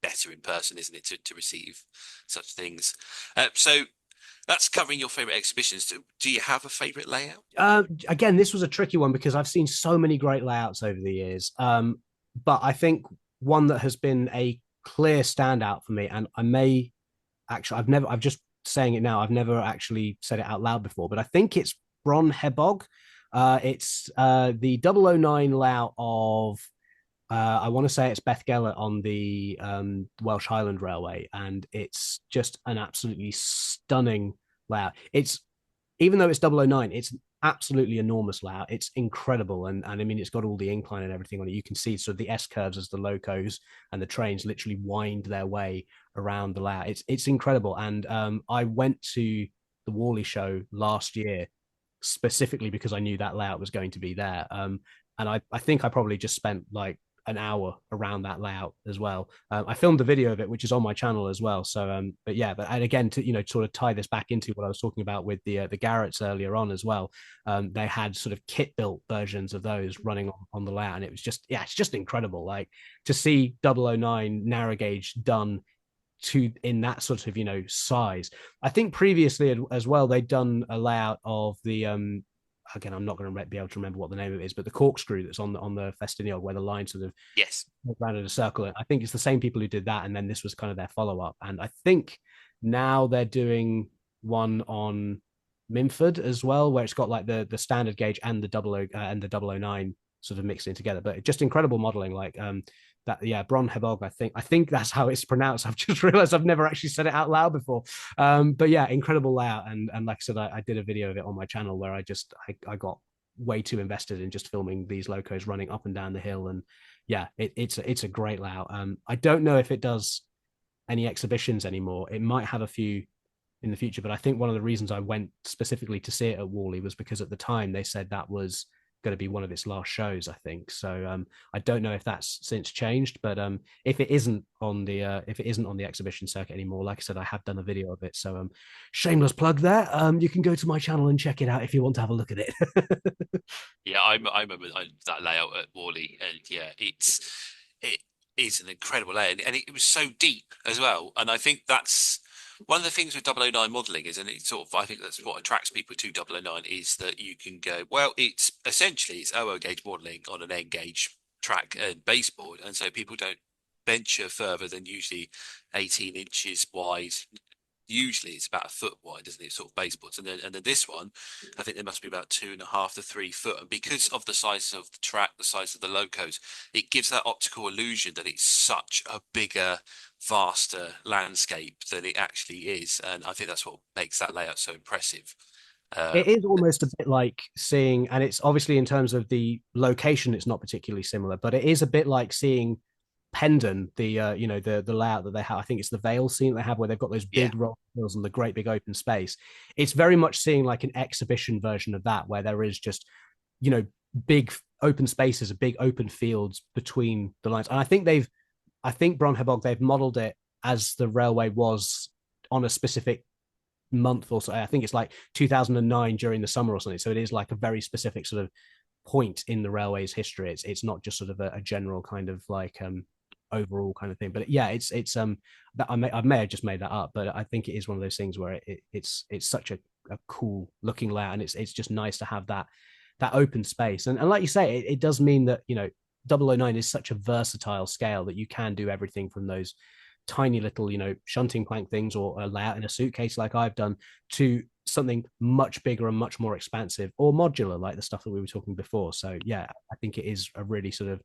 better in person, isn't it, to receive such things. So that's covering your favorite exhibitions. Do you have a favorite layout? Again, this was a tricky one because I've seen so many great layouts over the years. But I think one that has been a clear standout for me, and I may actually, I'm just saying it now, I've never actually said it out loud before, but I think it's Bron Hebog. It's the 009 layout of, I want to say it's Beth Geller on the Welsh Highland Railway, and it's just an absolutely stunning layout. It's, even though it's 009, it's an absolutely enormous layout. It's incredible. And I mean, it's got all the incline and everything on it. You can see sort of the S curves as the locos and the trains literally wind their way around the layout. It's incredible. And I went to the Worley show last year specifically because I knew that layout was going to be there. And I think I probably just spent like an hour around that layout as well. I filmed the video of it, which is on my channel as well. So, but yeah, and again, to sort of tie this back into what I was talking about with the Garretts earlier on as well. They had sort of kit built versions of those running on the layout, and it was just, yeah, it's just incredible. Like to see 009 narrow gauge done in that sort of size. I think previously as well they'd done a layout of the again, I'm not going to be able to remember what the name of it is, but the corkscrew that's on the Festiniog, where the line sort of yes around in a circle. I think it's the same people who did that, and then this was kind of their follow up. And I think now they're doing one on Minford as well, where it's got like the standard gauge and the 009 sort of mixed in together. But just incredible modeling, like that. Yeah, Bron Hebog. I think that's how it's pronounced. I've just realized I've never actually said it out loud before. But yeah, incredible layout. And like I said, I did a video of it on my channel where I got way too invested in just filming these locos running up and down the hill. And yeah, it's a great layout. I don't know if it does any exhibitions anymore. It might have a few in the future, but I think one of the reasons I went specifically to see it at Worley was because at the time they said that was going to be one of its last shows, I think. So I don't know if that's since changed, but if it isn't on the exhibition circuit anymore, like I said, I have done a video of it. So shameless plug there. You can go to my channel and check it out if you want to have a look at it. Yeah, I remember that layout at Worley, and yeah, it is an incredible layout, and it was so deep as well. And I think that's one of the things with 009 modelling is, and it's sort of, I think that's what attracts people to 009 is that you can go, well, it's essentially it's OO gauge modelling on an N gauge track and baseboard, and so people don't venture further than usually 18 inches wide. Usually it's about a foot wide, isn't it? Sort of baseboards, and then this one, I think there must be about 2.5 to 3 foot, and because of the size of the track, the size of the locos, it gives that optical illusion that it's such a bigger, vaster landscape than it actually is, and I think that's what makes that layout so impressive. It is almost a bit like seeing, and it's obviously in terms of the location, it's not particularly similar, but it is a bit like seeing Pendon, the the layout that they have. I think it's the Vale scene they have where they've got those big rock hills and the great big open space. It's very much seeing like an exhibition version of that, where there is just big open spaces, big open fields between the lines. And I think Bron Hebog, they've modelled it as the railway was on a specific month or so. I think it's like 2009 during the summer or something. So it is like a very specific sort of point in the railway's history. It's not just sort of a general kind of like overall kind of thing. But yeah, it's I may have just made that up, but I think it is one of those things where it's such a cool looking layout, and it's just nice to have that open space. And like you say, it does mean that 009 is such a versatile scale that you can do everything from those tiny little shunting plank things or a layout in a suitcase like I've done to something much bigger and much more expansive or modular like the stuff that we were talking before. So yeah, I think it is a really sort of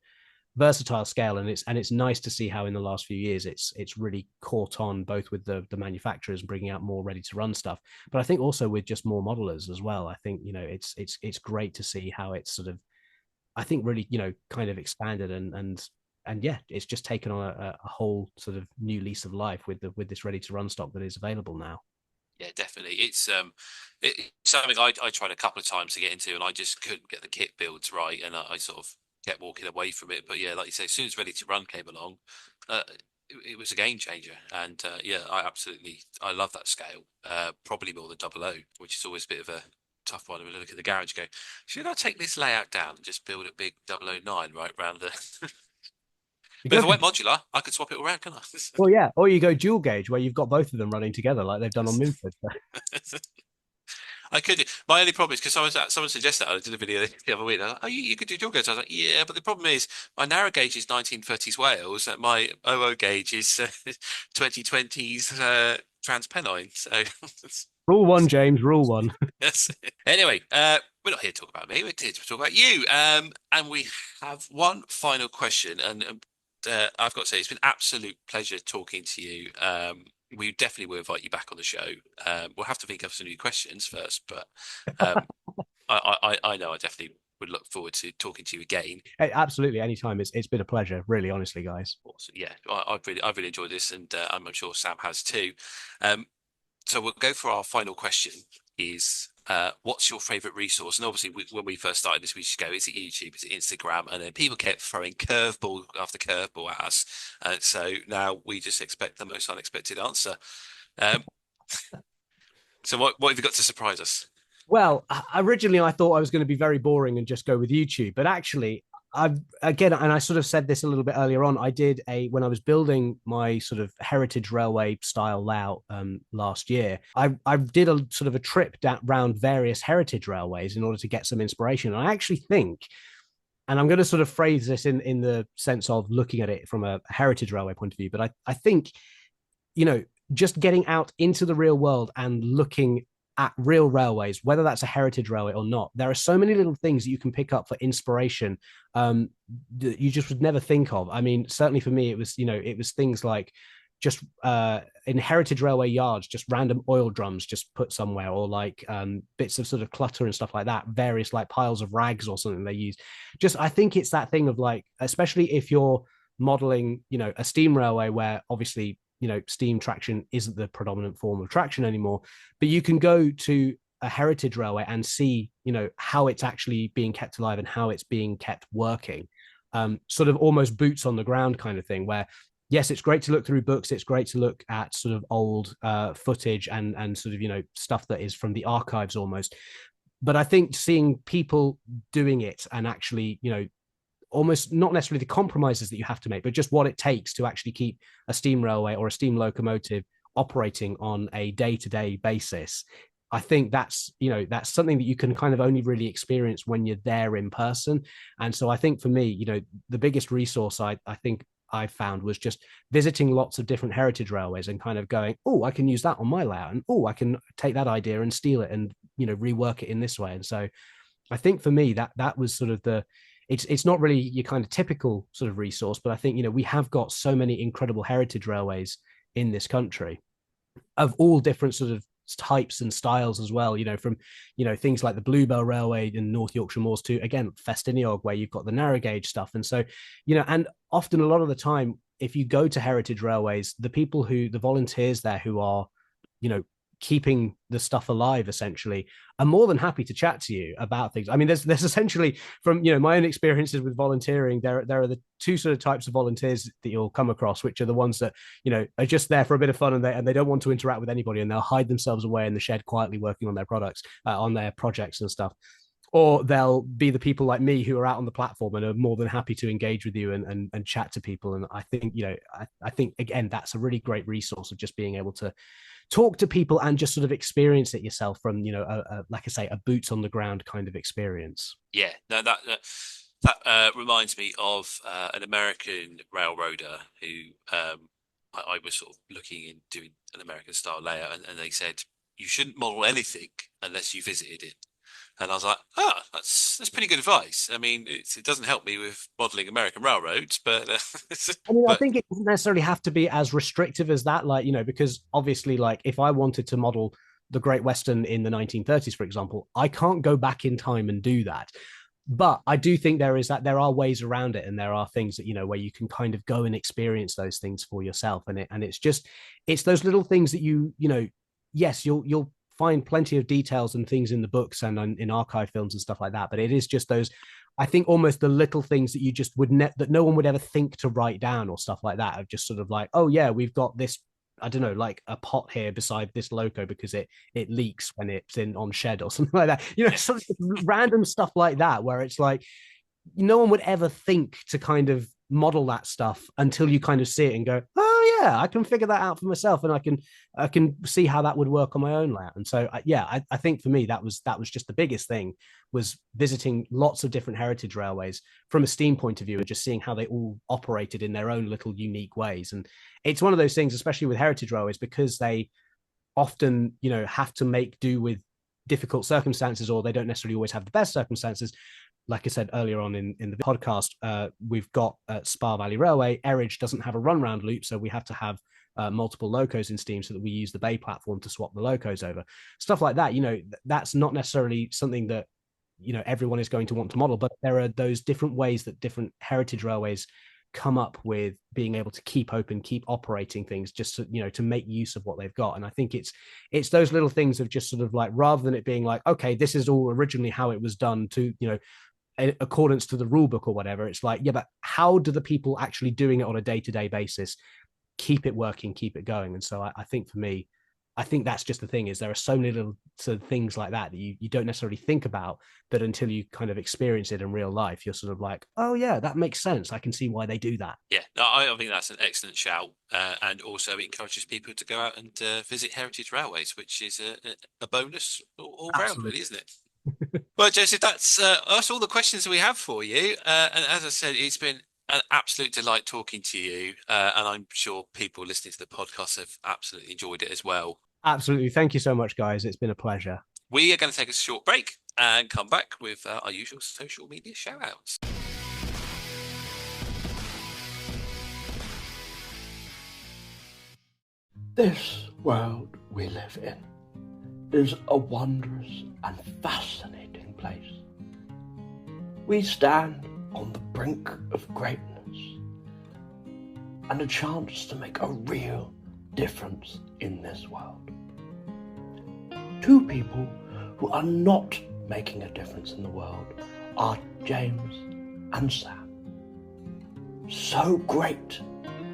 versatile scale, and it's nice to see how in the last few years it's really caught on, both with the manufacturers bringing out more ready to run stuff, but I think also with just more modelers as well. I think it's great to see how it's sort of I think really, kind of expanded and yeah, it's just taken on a whole sort of new lease of life with this ready to run stock that is available now. Yeah, definitely. It's something I tried a couple of times to get into, and I just couldn't get the kit builds right, and I sort of kept walking away from it. But yeah, like you say, as soon as Ready to Run came along, it was a game changer. And yeah, I love that scale. Probably more than Double O, which is always a bit of a tough one. When I look at the garage, and go, should I take this layout down and just build a big 009 right round the? But if I went modular, I could swap it around, can I? Well, yeah, or you go dual gauge where you've got both of them running together like they've done on Moonford. I could. My only problem is because someone suggested that I did a video the other week. And I was like, oh, you could do dual gauge. I was like, yeah, but the problem is my narrow gauge is 1930s Wales, and my OO gauge is 2020s TransPennine. So Rule one, James. Rule one. yes. Anyway, we're not here to talk about me. We're here to talk about you. And we have one final question, and I've got to say it's been an absolute pleasure talking to you. We definitely will invite you back on the show. We'll have to think of some new questions first, but I know I definitely would look forward to talking to you again. Hey, absolutely, anytime. It's been a pleasure, really, honestly, guys. Awesome. Yeah, I've really enjoyed this, and I'm sure Sam has too. So we'll go for our final question. Is what's your favorite resource? And obviously, when we first started this, we just go, is it YouTube? Is it Instagram? And then people kept throwing curveball after curveball at us. So now we just expect the most unexpected answer. So what have you got to surprise us? Well, originally I thought I was going to be very boring and just go with YouTube, but actually, and I sort of said this a little bit earlier on. I did when I was building my sort of heritage railway style layout last year. I did a sort of a trip round various heritage railways in order to get some inspiration. And I actually think, and I'm going to sort of phrase this in the sense of looking at it from a heritage railway point of view, but I think, just getting out into the real world and looking at real railways, whether that's a heritage railway or not, there are so many little things that you can pick up for inspiration that you just would never think of. I mean, certainly for me, it was things like just in heritage railway yards, just random oil drums just put somewhere, or like bits of sort of clutter and stuff like that, various like piles of rags or something they use. I think it's that thing of like, especially if you're modeling, a steam railway where obviously steam traction isn't the predominant form of traction anymore, but you can go to a heritage railway and see, how it's actually being kept alive and how it's being kept working. Sort of almost boots on the ground kind of thing, where yes, it's great to look through books, it's great to look at sort of old footage and sort of, stuff that is from the archives almost. But I think seeing people doing it and actually, almost not necessarily the compromises that you have to make, but just what it takes to actually keep a steam railway or a steam locomotive operating on a day-to-day basis. I think that's something that you can kind of only really experience when you're there in person. And so I think for me, the biggest resource I think I found was just visiting lots of different heritage railways and kind of going, oh, I can use that on my layout, and oh, I can take that idea and steal it and rework it in this way. And so I think for me that was sort of it's not really your kind of typical sort of resource, but I think, we have got so many incredible heritage railways in this country of all different sort of types and styles as well, from, things like the Bluebell Railway in North Yorkshire Moors to, again, Festiniog, where you've got the narrow gauge stuff. And so, and often a lot of the time, if you go to heritage railways, the volunteers there who are, keeping the stuff alive essentially are more than happy to chat to you about things. I mean, there's essentially, from my own experiences with volunteering, there are the two sort of types of volunteers that you'll come across, which are the ones that are just there for a bit of fun and they don't want to interact with anybody, and they'll hide themselves away in the shed quietly working on their products, on their projects and stuff. Or they'll be the people like me who are out on the platform and are more than happy to engage with you and chat to people. And I think I think again that's a really great resource of just being able to talk to people and just sort of experience it yourself from like I say, a boots on the ground kind of experience. Yeah, no, that reminds me of an American railroader who I was sort of looking in doing an American style layout, and they said you shouldn't model anything unless you visited it. And I was like, that's pretty good advice. I mean, it doesn't help me with modeling American railroads, but I think it doesn't necessarily have to be as restrictive as that. Like, because obviously, like if I wanted to model the Great Western in the 1930s, for example, I can't go back in time and do that. But I do think there are ways around it, and there are things that, where you can kind of go and experience those things for yourself. And it's those little things that yes, you'll find plenty of details and things in the books and in archive films and stuff like that. But it is just those, I think, almost the little things that you just that no one would ever think to write down or stuff like that, of just sort of like, oh yeah, we've got this, I don't know, like a pot here beside this loco because it leaks when it's in on shed or something like that. Sort of random stuff like that, where it's like no one would ever think to kind of model that stuff until you kind of see it and go, oh yeah, I can figure that out for myself, and I can see how that would work on my own layout. And so I think for me that was just the biggest thing, was visiting lots of different heritage railways from a steam point of view and just seeing how they all operated in their own little unique ways. And it's one of those things, especially with heritage railways, because they often have to make do with difficult circumstances, or they don't necessarily always have the best circumstances. Like I said earlier on in the podcast, we've got Spa Valley Railway. Erridge doesn't have a run round loop, so we have to have multiple locos in steam so that we use the bay platform to swap the locos over. Stuff like that, that's not necessarily something that everyone is going to want to model, but there are those different ways that different heritage railways come up with being able to keep open, keep operating things, just to make use of what they've got. And I think it's those little things of just sort of like, rather than it being like, okay, this is all originally how it was done to in accordance to the rule book or whatever, it's like, yeah, but how do the people actually doing it on a day-to-day basis keep it working, keep it going? And so I think for me, I think that's just the thing, is there are so many little sort of things like that you don't necessarily think about, that until you kind of experience it in real life, you're sort of like, oh yeah, that makes sense. I can see why they do that. Yeah, no, I think that's an excellent shout, and also it encourages people to go out and visit heritage railways, which is a bonus all round, really, isn't it? Well, Joseph, that's all the questions we have for you. And as I said, it's been an absolute delight talking to you, and I'm sure people listening to the podcast have absolutely enjoyed it as well. Absolutely. Thank you so much, guys. It's been a pleasure. We are going to take a short break and come back with our usual social media shout outs. This world we live in is a wondrous and fascinating place. We stand on the brink of greatness and a chance to make a real difference in this world. Two people who are not making a difference in the world are James and Sam. So great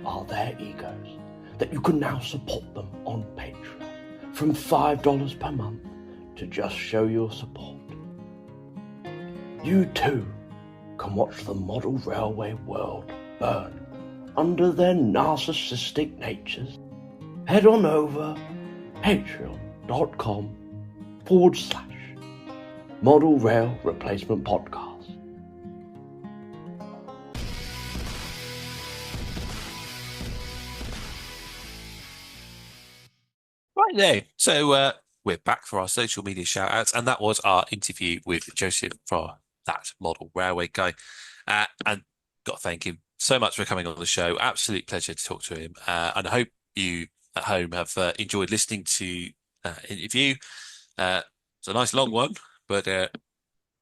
are their egos that you can now support them on Patreon from $5 per month to just show your support. You too can watch the model railway world burn under their narcissistic natures. Head on over patreon.com/Model Rail Replacement Podcast. Right there. So we're back for our social media shout outs, and that was our interview with Joseph for that model railway guy. And got to thank him so much for coming on the show. Absolute pleasure to talk to him. And I hope you at home have enjoyed listening to interview. It's a nice long one, but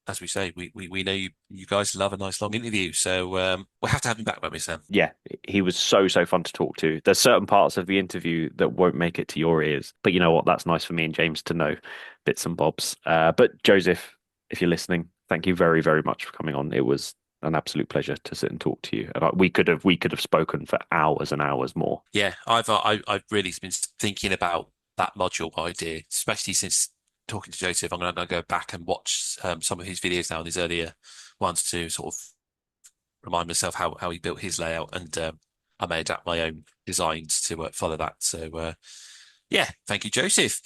as we say, we know you guys love a nice long interview, so we'll have to have him back, won't we, Sam? Yeah, he was so fun to talk to. There's certain parts of the interview that won't make it to your ears, but you know what? That's nice for me and James to know bits and bobs. But Joseph, if you're listening, thank you very, very much for coming on. It was an absolute pleasure to sit and talk to you. And we could have spoken for hours and hours more. Yeah, I've really been thinking about that module idea, especially since talking to Joseph. I'm going to go back and watch some of his videos now, and his earlier ones, to sort of remind myself how he built his layout, and I may adapt my own designs to follow that. So yeah, thank you, Joseph.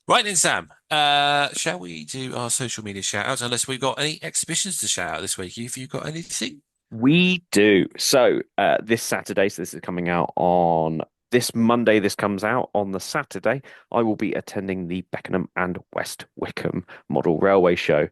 Right then, Sam, shall we do our social media shout outs, unless we've got any exhibitions to shout out this week? Have you got anything? We do. So this Saturday, so this is coming out on this Monday, this comes out on the Saturday, I will be attending the Beckenham and West Wickham Model Railway Show,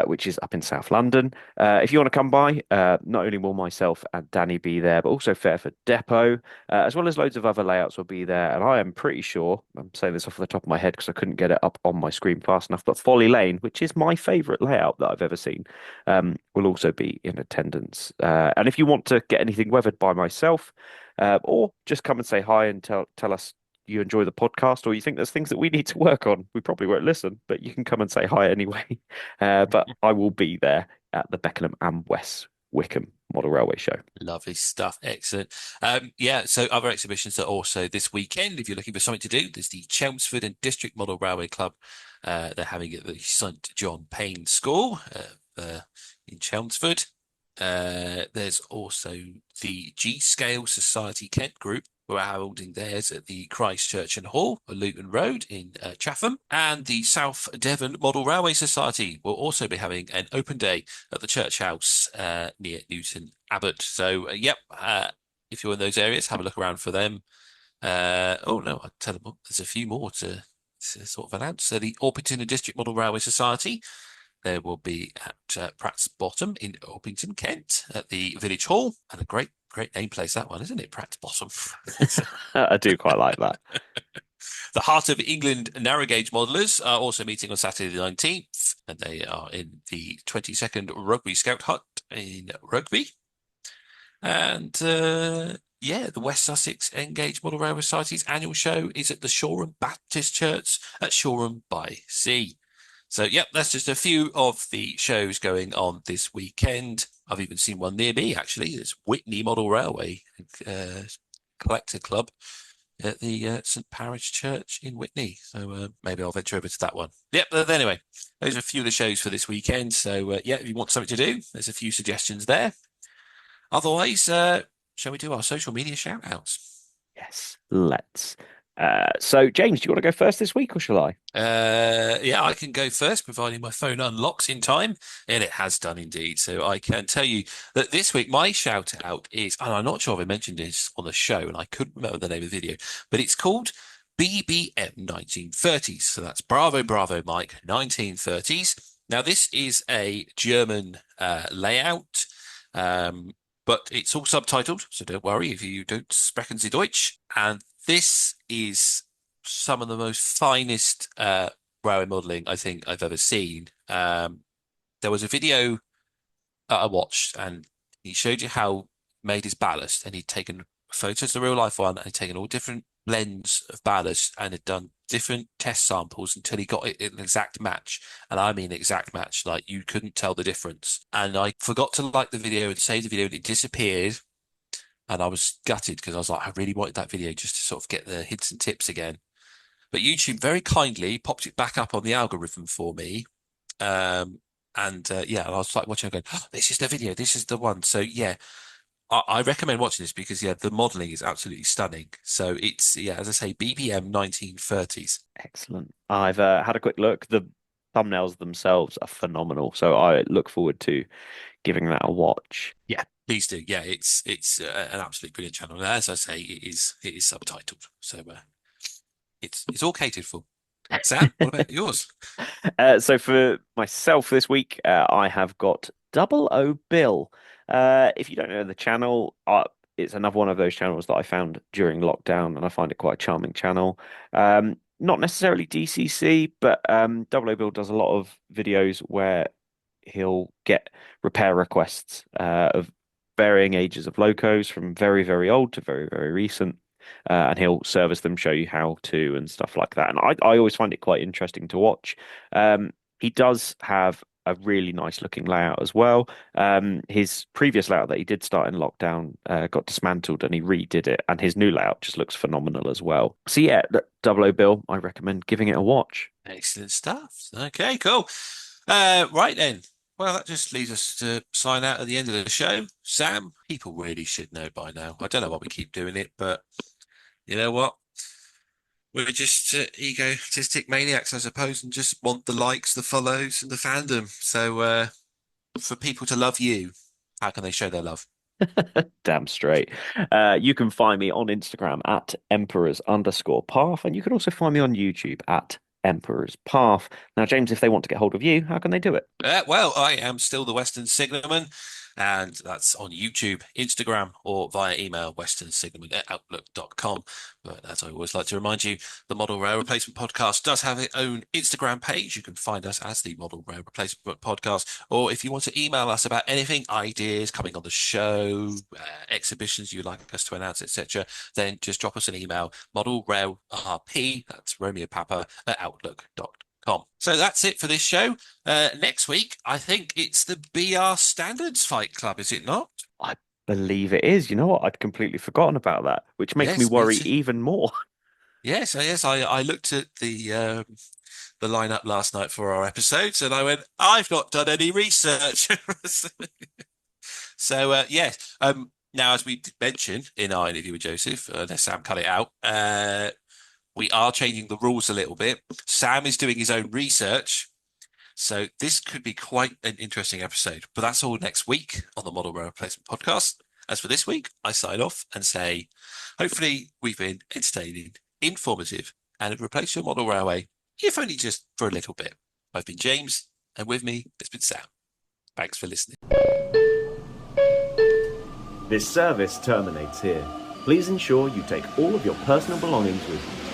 which is up in South London. If you want to come by, not only will myself and Danny be there, but also Fairford Depot, as well as loads of other layouts will be there. And I am pretty sure, I'm saying this off the top of my head because I couldn't get it up on my screen fast enough, but Folly Lane, which is my favourite layout that I've ever seen, will also be in attendance. And if you want to get anything weathered by myself, or just come and say hi and tell us you enjoy the podcast, or you think there's things that we need to work on. We probably won't listen, but you can come and say hi anyway. But I will be there at the Beckenham and West Wickham Model Railway Show. Lovely stuff. Excellent. Yeah, so other exhibitions are also this weekend. If you're looking for something to do, there's the Chelmsford and District Model Railway Club. They're having it at the St John Payne School in Chelmsford. There's also the G-Scale Society Kent Group, who are holding theirs at the Christchurch and Hall, Luton Road in Chatham. And the South Devon Model Railway Society will also be having an open day at the Church House near Newton Abbot. So, if you're in those areas, have a look around for them. Oh, no, I'll tell them there's a few more to sort of announce. So the Orpington and District Model Railway Society, there will be at Pratt's Bottom in Orpington, Kent, at the Village Hall. And a great name place, that one, isn't it? Pratt's Bottom. I do quite like that. The Heart of England Narrow Gauge Modelers are also meeting on Saturday the 19th, and they are in the 22nd Rugby Scout Hut in Rugby. And the West Sussex Engage Model Railway Society's annual show is at the Shoreham Baptist Church at Shoreham by Sea. So, that's just a few of the shows going on this weekend. I've even seen one near me, actually. It's Whitney Model Railway Collector Club at the St. Parish Church in Whitney. So maybe I'll venture over to that one. But anyway, those are a few of the shows for this weekend. So, if you want something to do, there's a few suggestions there. Otherwise, shall we do our social media shout-outs? Yes, let's. So, James, do you want to go first this week, or shall I? I can go first, providing my phone unlocks in time, and it has done indeed. So I can tell you that this week my shout out is, and I'm not sure if I mentioned this on the show, and I couldn't remember the name of the video, but it's called BBM 1930s. So that's Bravo, Bravo, Mike 1930s. Now this is a German layout. But it's all subtitled, so don't worry if you don't sprechen Sie Deutsch. And this is some of the most finest railway modelling I think I've ever seen. There was a video I watched, and he showed you how he made his ballast, and he'd taken photos of the real life one, and he'd taken all different blends of ballast and had done different test samples until he got it an exact match. And I mean exact match, like you couldn't tell the difference. And I forgot to like the video and save the video, and it disappeared. And I was gutted because I was like, I really wanted that video just to sort of get the hints and tips again. But YouTube very kindly popped it back up on the algorithm for me. And I was like watching, going, oh, this is the video, this is the one. So I recommend watching this because the modelling is absolutely stunning. So it's as I say, BBM 1930s. Excellent. I've had a quick look. The thumbnails themselves are phenomenal, so I look forward to giving that a watch. Yeah, please do. Yeah, it's an absolutely brilliant channel. And as I say, it is subtitled, so it's all catered for. Sam, what about yours? So for myself this week, I have got Double O Bill. If you don't know the channel, it's another one of those channels that I found during lockdown, and I find it quite a charming channel. Not necessarily DCC, but Double O Bill does a lot of videos where he'll get repair requests of varying ages of locos, from very, very old to very, very recent. And he'll service them, show you how to, and stuff like that. And I always find it quite interesting to watch. He does have a really nice looking layout as well. His previous layout that he did start in lockdown got dismantled, and he redid it, and his new layout just looks phenomenal as well. So Double O Bill, I recommend giving it a watch. Excellent stuff. Okay, cool. Right then. Well, that just leads us to sign out at the end of the show. Sam, people really should know by now. I don't know why we keep doing it, but you know what? We're just egotistic maniacs, I suppose, and just want the likes, the follows, and the fandom. So for people to love you, how can they show their love? Damn straight. You can find me on Instagram at emperors_path, and you can also find me on YouTube at Emperor's Path. Now, James, if they want to get hold of you, how can they do it? Well, I am still the Western Signalman, and that's on YouTube, Instagram, or via email, westernsignalman@outlook.com. But as I always like to remind you, the Model Rail Replacement Podcast does have its own Instagram page. You can find us as the Model Rail Replacement Podcast, or if you want to email us about anything, ideas coming on the show, exhibitions you'd like us to announce, etc., then just drop us an email, modelrailrp, that's Romeo Papa, @outlook.com. So that's it for this show. Next week, I think it's the BR Standards Fight Club, is it not? I believe it is. You know what? I'd completely forgotten about that, which makes me Yes, me worry too. even more. Yes, yes. I looked at the lineup last night for our episodes, and I went, I've not done any research. So yes. Now, as we did mention in our interview with Joseph, unless Sam cut it out, we are changing the rules a little bit. Sam is doing his own research. So this could be quite an interesting episode, but that's all next week on the Model Rail Replacement Podcast. As for this week, I sign off and say, hopefully we've been entertaining, informative, and have replaced your model railway, if only just for a little bit. I've been James, and with me has been Sam. Thanks for listening. This service terminates here. Please ensure you take all of your personal belongings with you.